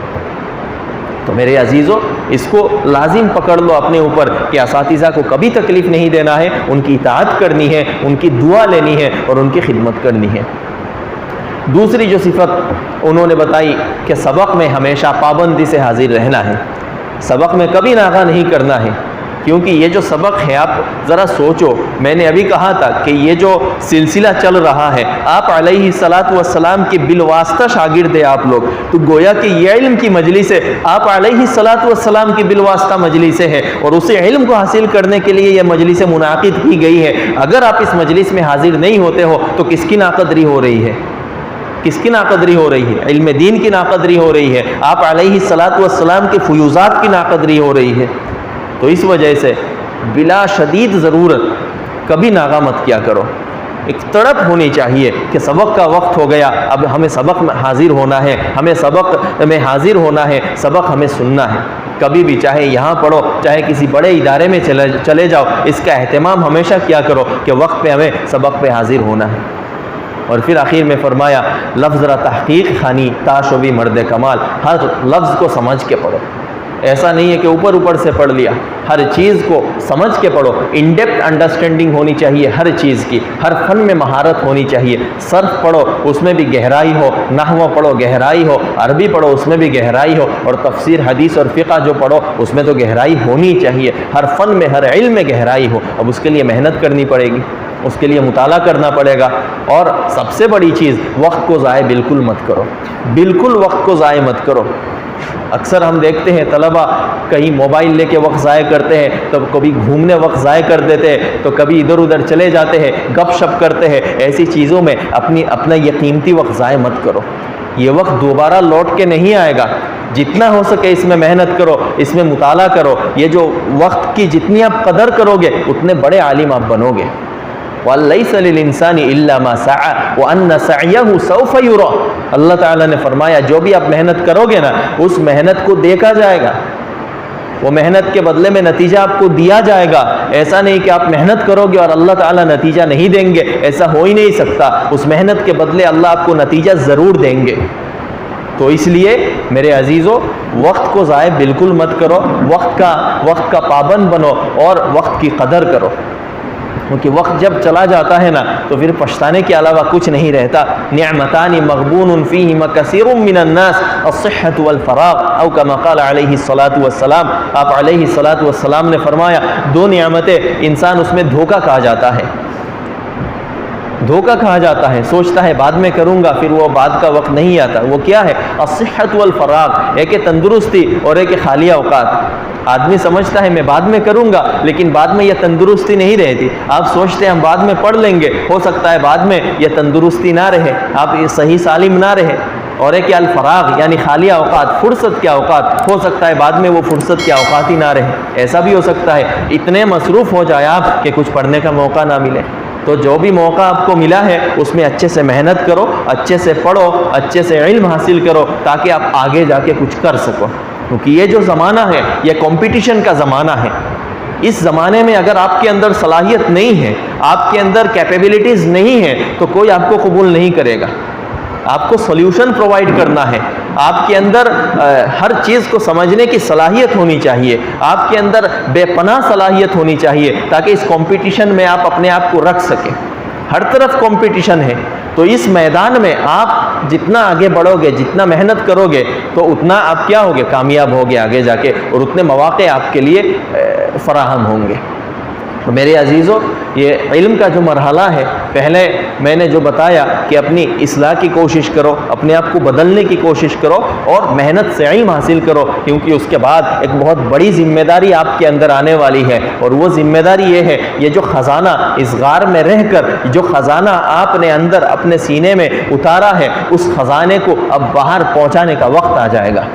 تو میرے عزیزوں، اس کو لازم پکڑ لو اپنے اوپر کہ اساتذہ کو کبھی تکلیف نہیں دینا ہے، ان کی اطاعت کرنی ہے، ان کی دعا لینی ہے اور ان کی خدمت کرنی ہے۔ دوسری جو صفت انہوں نے بتائی کہ سبق میں ہمیشہ پابندی سے حاضر رہنا ہے، سبق میں کبھی ناغہ نہیں کرنا ہے، کیونکہ یہ جو سبق ہے، آپ ذرا سوچو، میں نے ابھی کہا تھا کہ یہ جو سلسلہ چل رہا ہے، آپ علیہ الصلاۃ والسلام کے بالواسطہ شاگرد ہیں آپ لوگ، تو گویا کہ یہ علم کی مجلس ہے، آپ علیہ الصلاۃ والسلام کی بالواسطہ مجلس ہے، اور اسے علم کو حاصل کرنے کے لیے یہ مجلس منعقد کی گئی ہے۔ اگر آپ اس مجلس میں حاضر نہیں ہوتے ہو تو کس کی ناقدری ہو رہی ہے؟ کس کی ناقدری ہو رہی ہے؟ علم دین کی ناقدری ہو رہی ہے، آپ علیہ الصلاۃ والسلام کے فیوزات کی ناقدری ہو رہی ہے۔ تو اس وجہ سے بلا شدید ضرورت کبھی ناغہ مت کیا کرو، ایک تڑپ ہونی چاہیے کہ سبق کا وقت ہو گیا، اب ہمیں سبق میں حاضر ہونا ہے، ہمیں سبق میں حاضر ہونا ہے، سبق ہمیں سننا ہے۔ کبھی بھی چاہے یہاں پڑھو، چاہے کسی بڑے ادارے میں چلے جاؤ، اس کا اہتمام ہمیشہ کیا کرو کہ وقت پہ ہمیں سبق پہ حاضر ہونا ہے۔ اور پھر آخر میں فرمایا، لفظ را تحقیق خانی تاشوی مرد کمال، ہر لفظ کو سمجھ کے پڑھو، ایسا نہیں ہے کہ اوپر اوپر سے پڑھ لیا، ہر چیز کو سمجھ کے پڑھو، ان ڈیپتھ انڈرسٹینڈنگ ہونی چاہیے ہر چیز کی، ہر فن میں مہارت ہونی چاہیے، صرف پڑھو اس میں بھی گہرائی ہو، نحو پڑھو گہرائی ہو، عربی پڑھو اس میں بھی گہرائی ہو، اور تفسیر حدیث اور فقہ جو پڑھو اس میں تو گہرائی ہونی چاہیے، ہر فن میں ہر علم میں گہرائی ہو۔ اب اس کے لیے محنت کرنی پڑے گی، اس کے لیے مطالعہ کرنا پڑے گا، اور سب سے بڑی چیز وقت کو ضائع بالکل مت کرو، بالکل وقت کو ضائع مت کرو۔ اکثر ہم دیکھتے ہیں طلبہ کہیں موبائل لے کے وقت ضائع کرتے ہیں، تو کبھی گھومنے وقت ضائع کر دیتے ہیں، تو کبھی ادھر ادھر چلے جاتے ہیں، گپ شپ کرتے ہیں، ایسی چیزوں میں اپنا یہ قیمتی وقت ضائع مت کرو۔ یہ وقت دوبارہ لوٹ کے نہیں آئے گا، جتنا ہو سکے اس میں محنت کرو، اس میں مطالعہ کرو، یہ جو وقت کی جتنی آپ قدر کرو گے اتنے بڑے عالم آپ بنو گے۔ وَلَيْسَ لِلْإِنسَانِ إِلَّا مَا سَعَى وَأَنَّ سَعْيَهُ سَوْفَ يُرَى، اللہ تعالیٰ نے فرمایا جو بھی آپ محنت کرو گے نا اس محنت کو دیکھا جائے گا، وہ محنت کے بدلے میں نتیجہ آپ کو دیا جائے گا۔ ایسا نہیں کہ آپ محنت کرو گے اور اللہ تعالیٰ نتیجہ نہیں دیں گے، ایسا ہو ہی نہیں سکتا، اس محنت کے بدلے اللہ آپ کو نتیجہ ضرور دیں گے۔ تو اس لیے میرے عزیزو وقت کو ضائع بالکل مت کرو، وقت کا پابند بنو اور وقت کی قدر کرو، کیونکہ وقت جب چلا جاتا ہے نا تو پھر پچھتانے کے علاوہ کچھ نہیں رہتا۔ نعمتان مغبون فیہما کثیر من الناس الصحۃ والفراغ او کما قال علیہ الصلاۃ والسلام، آپ علیہ الصلاۃ والسلام نے فرمایا دو نعمتیں انسان اس میں دھوکہ کھا جاتا ہے، دھوکہ کھا جاتا ہے، سوچتا ہے بعد میں کروں گا، پھر وہ بعد کا وقت نہیں آتا۔ وہ کیا ہے؟ الصحۃ والفراغ، ایک ہے تندرستی اور ایک ہے خالی اوقات۔ آدمی سمجھتا ہے میں بعد میں کروں گا، لیکن بعد میں یہ تندرستی نہیں رہتی۔ آپ سوچتے ہیں ہم بعد میں پڑھ لیں گے، ہو سکتا ہے بعد میں یہ تندرستی نہ رہے، آپ یہ صحیح سالم نہ رہے۔ اور ایک الفراغ یعنی خالی اوقات، فرصت کے اوقات، ہو سکتا ہے بعد میں وہ فرصت کے اوقات ہی نہ رہے، ایسا بھی ہو سکتا ہے اتنے مصروف ہو جائے آپ کہ کچھ پڑھنے کا موقع نہ ملے۔ تو جو بھی موقع آپ کو ملا ہے اس میں اچھے سے محنت کرو، اچھے سے پڑھو، اچھے سے علم حاصل کرو، تاکہ آپ آگے جا کے کچھ کر سکو، کیونکہ یہ جو زمانہ ہے یہ کمپٹیشن کا زمانہ ہے۔ اس زمانے میں اگر آپ کے اندر صلاحیت نہیں ہے، آپ کے اندر کیپیبلٹیز نہیں ہے، تو کوئی آپ کو قبول نہیں کرے گا۔ آپ کو سولوشن پرووائڈ کرنا ہے، آپ کے اندر ہر چیز کو سمجھنے کی صلاحیت ہونی چاہیے، آپ کے اندر بے پناہ صلاحیت ہونی چاہیے، تاکہ اس کمپٹیشن میں آپ اپنے آپ کو رکھ سکیں۔ ہر طرف کمپٹیشن ہے، تو اس میدان میں آپ جتنا آگے بڑھو گے، جتنا محنت کرو گے، تو اتنا آپ کیا ہوگے؟ کامیاب ہوگے آگے جا کے، اور اتنے مواقع آپ کے لیے فراہم ہوں گے۔ میرے عزیزوں، یہ علم کا جو مرحلہ ہے، پہلے میں نے جو بتایا کہ اپنی اصلاح کی کوشش کرو، اپنے آپ کو بدلنے کی کوشش کرو اور محنت سے علم حاصل کرو، کیونکہ اس کے بعد ایک بہت بڑی ذمہ داری آپ کے اندر آنے والی ہے، اور وہ ذمہ داری یہ ہے، یہ جو خزانہ اس غار میں رہ کر جو خزانہ آپ نے اندر اپنے سینے میں اتارا ہے، اس خزانے کو اب باہر پہنچانے کا وقت آ جائے گا۔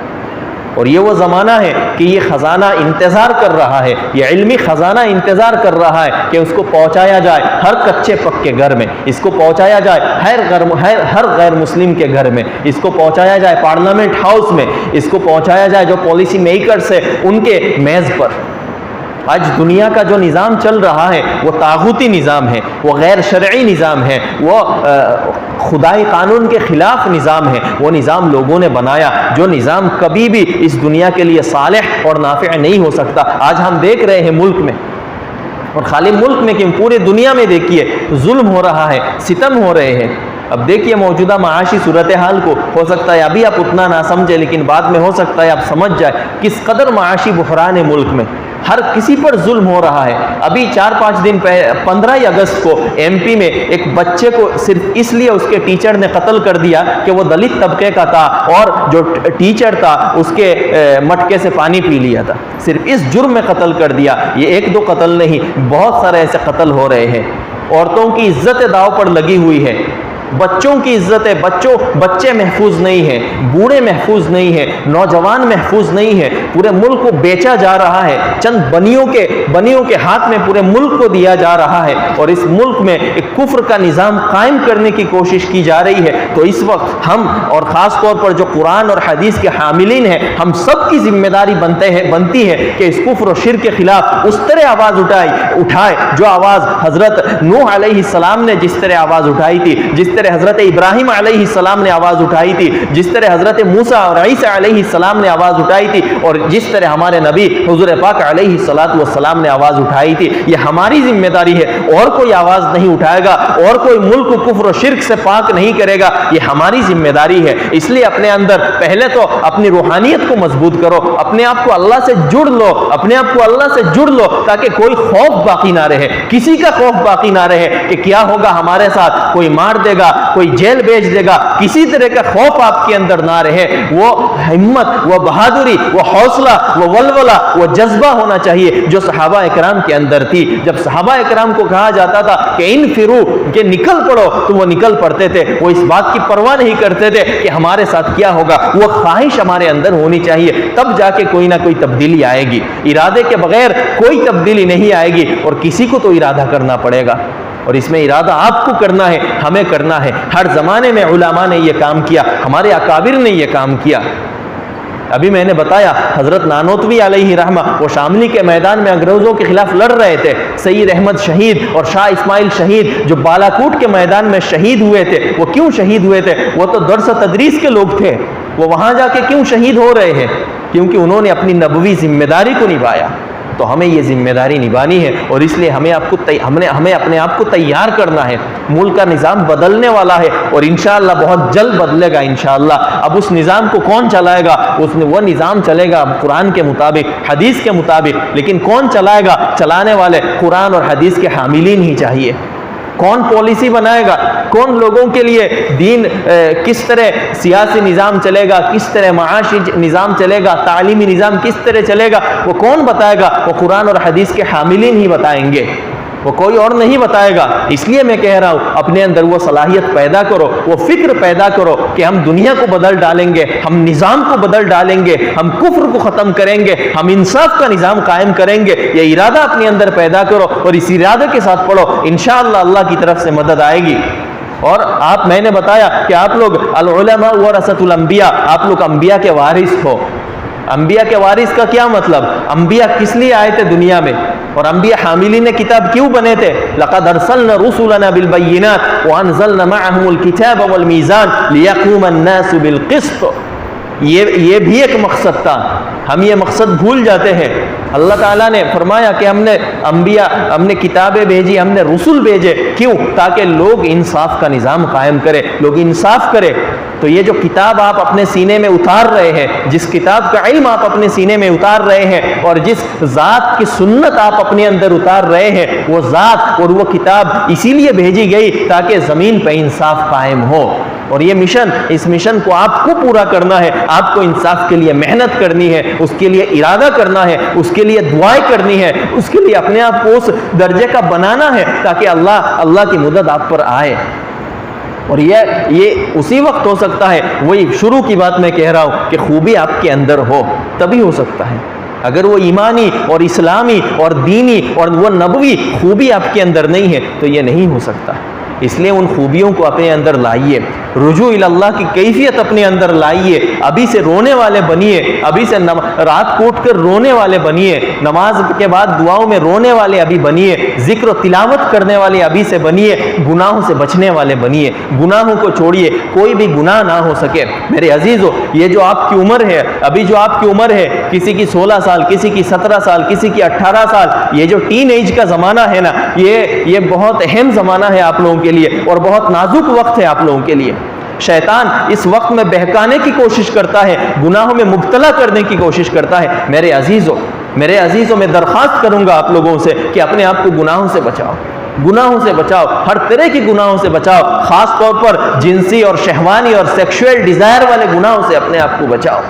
اور یہ وہ زمانہ ہے کہ یہ خزانہ انتظار کر رہا ہے، یہ علمی خزانہ انتظار کر رہا ہے کہ اس کو پہنچایا جائے ہر کچے پکے گھر میں، اس کو پہنچایا جائے ہر غیر مسلم کے گھر میں، اس کو پہنچایا جائے پارلیمنٹ ہاؤس میں، اس کو پہنچایا جائے جو پالیسی میکرز ہیں ان کے میز پر۔ آج دنیا کا جو نظام چل رہا ہے وہ طاغوتی نظام ہے، وہ غیر شرعی نظام ہے، وہ خدائی قانون کے خلاف نظام ہے۔ وہ نظام لوگوں نے بنایا، جو نظام کبھی بھی اس دنیا کے لیے صالح اور نافع نہیں ہو سکتا۔ آج ہم دیکھ رہے ہیں ملک میں، اور خالی ملک میں کہ پورے دنیا میں دیکھیے ظلم ہو رہا ہے، ستم ہو رہے ہیں۔ اب دیکھیے موجودہ معاشی صورتحال کو، ہو سکتا ہے ابھی آپ اتنا نہ سمجھے، لیکن بعد میں ہو سکتا ہے آپ سمجھ جائے کس قدر معاشی بحران ہے ملک میں، ہر کسی پر ظلم ہو رہا ہے۔ ابھی 4-5 دن پہلے 15 اگست کو ایم پی میں ایک بچے کو صرف اس لیے اس کے ٹیچر نے قتل کر دیا کہ وہ دلت طبقے کا تھا، اور جو ٹیچر تھا اس کے مٹکے سے پانی پی لیا تھا، صرف اس جرم میں قتل کر دیا۔ یہ 1-2 قتل نہیں، بہت سارے ایسے قتل ہو رہے ہیں۔ عورتوں کی عزت داؤ پر لگی ہوئی ہے، بچوں کی عزت ہے، بچے محفوظ نہیں ہیں، بوڑھے محفوظ نہیں ہیں، نوجوان محفوظ نہیں ہے، پورے ملک کو بیچا جا رہا ہے، چند بنیوں کے ہاتھ میں پورے ملک کو دیا جا رہا ہے، اور اس ملک میں ایک کفر کا نظام قائم کرنے کی کوشش کی جا رہی ہے۔ تو اس وقت ہم، اور خاص طور پر جو قرآن اور حدیث کے حاملین ہیں، ہم سب کی ذمہ داری بنتی ہے کہ اس کفر و شرک کے خلاف اس طرح آواز اٹھائے جو آواز حضرت نوح علیہ السلام نے جس طرح آواز اٹھائی تھی، جس طرح حضرت ابراہیم علیہ السلام نے آواز اٹھائی تھی، جس طرح حضرت موسیٰ اور عیسیٰ علیہ السلام نے آواز اٹھائی تھی، اور جس طرح ہمارے نبی حضور پاک علیہ السلام نے آواز اٹھائی تھی، یہ ہماری ذمہ داری ہے۔ اور کوئی آواز نہیں اٹھائے گا، اور کوئی ملک کفر و شرک سے پاک نہیں کرے گا، یہ ہماری ذمہ داری ہے۔ اس لیے اپنے اندر پہلے تو اپنی روحانیت کو مضبوط کرو، اپنے آپ کو اللہ سے جڑ لو، اپنے آپ کو اللہ سے جڑ لو، تاکہ کوئی خوف باقی نہ رہے، کسی کا خوف باقی نہ رہے کہ کیا ہوگا ہمارے ساتھ، کوئی مار دے گا، کوئی جیل بھیج دے گا، کسی طرح کا خوف آپ کے اندر نہ رہے۔ وہ ہمت، وہ بہادری، وہ حوصلہ، وہ ولولہ، وہ جذبہ ہونا چاہیے جو صحابہ اکرام کے اندر تھی۔ جب صحابہ اکرام کو کہا جاتا تھا کہ انفرو، کہ نکل پڑو، تو وہ نکل پڑتے تھے، وہ اس بات کی پرواہ نہیں کرتے تھے کہ ہمارے ساتھ کیا ہوگا۔ وہ خواہش ہمارے اندر ہونی چاہیے، تب جا کے کوئی نہ کوئی تبدیلی آئے گی۔ ارادے کے بغیر کوئی تبدیلی نہیں آئے گی، اور کسی کو تو ارادہ کرنا پڑے گا، اور اس میں ارادہ آپ کو کرنا ہے، ہمیں کرنا ہے۔ ہر زمانے میں علماء نے یہ کام کیا، ہمارے اکابر نے یہ کام کیا۔ ابھی میں نے بتایا حضرت نانوتوی علیہ رحمہ، وہ شاملی کے میدان میں انگریزوں کے خلاف لڑ رہے تھے۔ سید احمد شہید اور شاہ اسماعیل شہید جو بالاکوٹ کے میدان میں شہید ہوئے تھے، وہ کیوں شہید ہوئے تھے؟ وہ تو درس و تدریس کے لوگ تھے، وہ وہاں جا کے کیوں شہید ہو رہے ہیں؟ کیونکہ انہوں نے اپنی نبوی ذمہ داری کو نبھایا۔ تو ہمیں یہ ذمہ داری نبھانی ہے، اور اس لیے ہمیں اپنے آپ کو تیار کرنا ہے۔ ملک کا نظام بدلنے والا ہے، اور انشاءاللہ بہت جلد بدلے گا انشاءاللہ۔ اب اس نظام کو کون چلائے گا؟ وہ نظام چلے گا قرآن کے مطابق، حدیث کے مطابق، لیکن کون چلائے گا؟ چلانے والے قرآن اور حدیث کے حاملین ہی چاہیے۔ کون پالیسی بنائے گا؟ کون لوگوں کے لیے دین، کس طرح سیاسی نظام چلے گا، کس طرح معاشی نظام چلے گا، تعلیمی نظام کس طرح چلے گا، وہ کون بتائے گا؟ وہ قرآن اور حدیث کے حاملین ہی بتائیں گے، وہ کوئی اور نہیں بتائے گا۔ اس لیے میں کہہ رہا ہوں اپنے اندر وہ صلاحیت پیدا کرو، وہ فکر پیدا کرو کہ ہم دنیا کو بدل ڈالیں گے، ہم نظام کو بدل ڈالیں گے، ہم کفر کو ختم کریں گے، ہم انصاف کا نظام قائم کریں گے۔ یہ ارادہ اپنے اندر پیدا کرو، اور اس ارادے کے ساتھ پڑھو، انشاءاللہ اللہ کی طرف سے مدد آئے گی۔ اور میں نے بتایا کہ آپ لوگ العلماء ورثۃ الانبیاء، آپ لوگ انبیاء کے وارث ہو۔ انبیاء کے وارث کا کیا مطلب؟ انبیاء کس لیے آئے تھے دنیا میں، اور انبیاء حاملین کتاب کیوں بنے تھے؟ لقد ارسلنا رسلنا بالبینات وانزلنا معهم الكتاب والمیزان لیقوم الناس بالقسط۔ یہ بھی ایک مقصد تھا، ہم یہ مقصد بھول جاتے ہیں۔ اللہ تعالیٰ نے فرمایا کہ ہم نے کتابیں بھیجی، ہم نے رسول بھیجے، کیوں؟ تاکہ لوگ انصاف کا نظام قائم کرے، لوگ انصاف کرے۔ تو یہ جو کتاب آپ اپنے سینے میں اتار رہے ہیں، جس کتاب کا علم آپ اپنے سینے میں اتار رہے ہیں، اور جس ذات کی سنت آپ اپنے اندر اتار رہے ہیں، وہ ذات اور وہ کتاب اسی لیے بھیجی گئی تاکہ زمین پہ انصاف قائم ہو۔ اور یہ مشن، اس مشن کو آپ کو پورا کرنا ہے، آپ کو انصاف کے لیے محنت کرنی ہے، اس کے لیے ارادہ کرنا ہے، اس کے لیے دعائیں کرنی ہے، اس کے لیے اپنے آپ کو اس درجے کا بنانا ہے تاکہ اللہ کی مدد آپ پر آئے۔ اور یہ اسی وقت ہو سکتا ہے، وہی شروع کی بات میں کہہ رہا ہوں کہ خوبی آپ کے اندر ہو، تبھی ہو سکتا ہے۔ اگر وہ ایمانی اور اسلامی اور دینی اور وہ نبوی خوبی آپ کے اندر نہیں ہے تو یہ نہیں ہو سکتا۔ اس لیے ان خوبیوں کو اپنے اندر لائیے، رجوع اللہ کی کیفیت اپنے اندر لائیے، ابھی سے رونے والے بنیے، ابھی سے رات کوٹ کر رونے والے بنیے، نماز کے بعد دعاؤں میں رونے والے ابھی بنیے، ذکر و تلاوت کرنے والے ابھی سے بنیے، گناہوں سے بچنے والے بنیے، گناہوں کو چھوڑیے، کوئی بھی گناہ نہ ہو سکے۔ میرے عزیزو، یہ جو آپ کی عمر ہے، ابھی جو آپ کی عمر ہے، کسی کی 16 سال، کسی کی 17 سال، کسی کی 18 سال، یہ جو ٹین ایج کا زمانہ ہے نا، یہ بہت اہم زمانہ ہے آپ لوگوں کے لیے، اور بہت نازک وقت ہے آپ لوگوں کے لیے۔ شیطان اس وقت میں بہکانے کی کوشش کرتا ہے، گناہوں میں مبتلا کرنے کی کوشش کرتا ہے۔ میرے عزیزوں میں درخواست کروں گا آپ لوگوں سے کہ اپنے آپ کو گناہوں سے بچاؤ، گناہوں سے بچاؤ، ہر طرح کی گناہوں سے بچاؤ، خاص طور پر جنسی اور شہوانی اور سیکشول ڈیزائر والے گناہوں سے اپنے آپ کو بچاؤ۔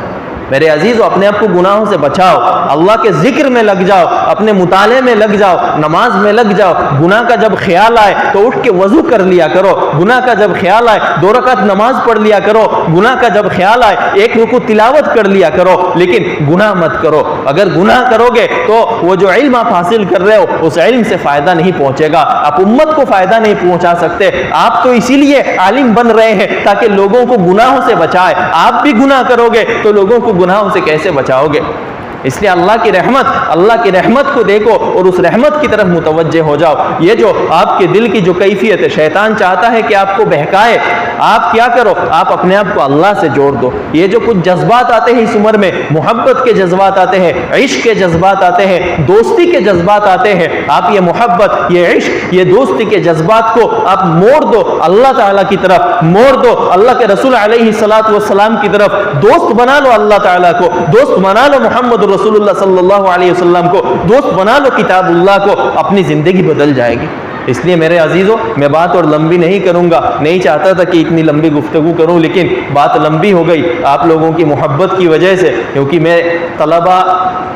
میرے عزیزو، اپنے آپ کو گناہوں سے بچاؤ، اللہ کے ذکر میں لگ جاؤ، اپنے مطالعے میں لگ جاؤ، نماز میں لگ جاؤ۔ گناہ کا جب خیال آئے تو اٹھ کے وضو کر لیا کرو، گناہ کا جب خیال آئے 2 رکعت نماز پڑھ لیا کرو، گناہ کا جب خیال آئے 1 رکوع تلاوت کر لیا کرو، لیکن گناہ مت کرو۔ اگر گناہ کرو گے تو وہ جو علم آپ حاصل کر رہے ہو اس علم سے فائدہ نہیں پہنچے گا، آپ امت کو فائدہ نہیں پہنچا سکتے۔ آپ تو اسی لیے عالم بن رہے ہیں تاکہ لوگوں کو گناہوں سے بچائے، آپ بھی گناہ کرو گے تو لوگوں کو گناہوں سے کیسے بچاؤ گے؟ اس لیے اللہ کی رحمت کو دیکھو اور اس رحمت کی طرف متوجہ ہو جاؤ. یہ جو آپ کے دل کی جو کیفیت ہے، شیطان چاہتا ہے کہ آپ کو بہکائے. آپ کیا کرو، آپ اپنے آپ کو اللہ سے جوڑ دو. یہ جو کچھ جذبات آتے ہیں اس عمر میں، محبت کے جذبات آتے ہیں، عشق کے جذبات آتے ہیں، دوستی کے جذبات آتے ہیں، آپ یہ محبت، یہ عشق، یہ دوستی کے جذبات کو آپ موڑ دو اللہ تعالیٰ کی طرف، موڑ دو اللہ کے رسول علیہ الصلاۃ والسلام کی طرف. دوست بنا لو اللہ تعالیٰ کو، دوست بنا لو محمد رسول اللہ صلی اللہ علیہ وسلم کو، دوست بنا لو کتاب اللہ کو. اپنی زندگی بدل جائے گی. اس لیے میرے عزیزوں، میں بات اور لمبی نہیں کروں گا، نہیں چاہتا تھا کہ اتنی لمبی گفتگو کروں، لیکن بات لمبی ہو گئی آپ لوگوں کی محبت کی وجہ سے. کیونکہ میں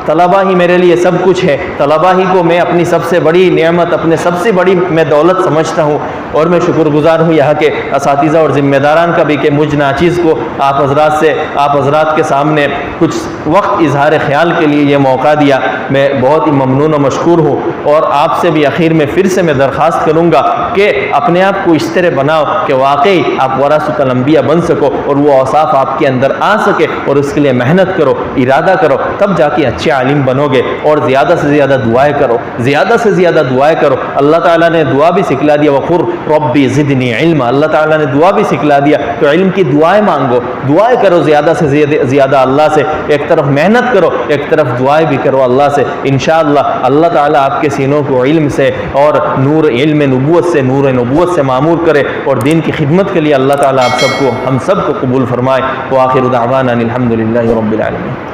طلبہ ہی میرے لیے سب کچھ ہے. طلبہ ہی کو میں اپنی سب سے بڑی نعمت، اپنے سب سے بڑی میں دولت سمجھتا ہوں. اور میں شکر گزار ہوں یہاں کے اساتذہ اور ذمہ داران کا بھی کہ مجھ ناچیز کو آپ حضرات کے سامنے کچھ وقت اظہار خیال کے لیے یہ موقع دیا. میں بہت ہی ممنون و مشکور ہوں. اور آپ سے بھی اخیر میں پھر سے میں درخواست کروں گا کہ اپنے آپ کو اس طرح بناؤ کہ واقعی آپ ورثۃ الانبیاء بن سکو اور وہ اوصاف آپ کے اندر آ سکے. اور اس کے لیے محنت کرو، ارادہ کرو، تب جا کے اچھے عالم بنو گے. اور زیادہ سے زیادہ دعائیں کرو، زیادہ سے زیادہ دعائیں کرو. اللہ تعالیٰ نے دعا بھی سکھلا دیا، وقر ربی زدنی علما. اللہ تعالیٰ نے دعا بھی سکھلا دیا. تو علم کی دعائیں مانگو، دعائیں کرو زیادہ سے زیادہ اللہ سے. ایک طرف محنت کرو، ایک طرف دعائیں بھی کرو اللہ سے. انشاءاللہ اللہ تعالیٰ آپ کے سینوں کو علم سے اور نور علم نبوت سے، نور نبوت سے معمور کرے. اور دین کی خدمت کے لیے اللہ تعالیٰ آپ سب کو، ہم سب کو قبول فرمائے. وآخر دعوانا الحمدللہ رب العالمین.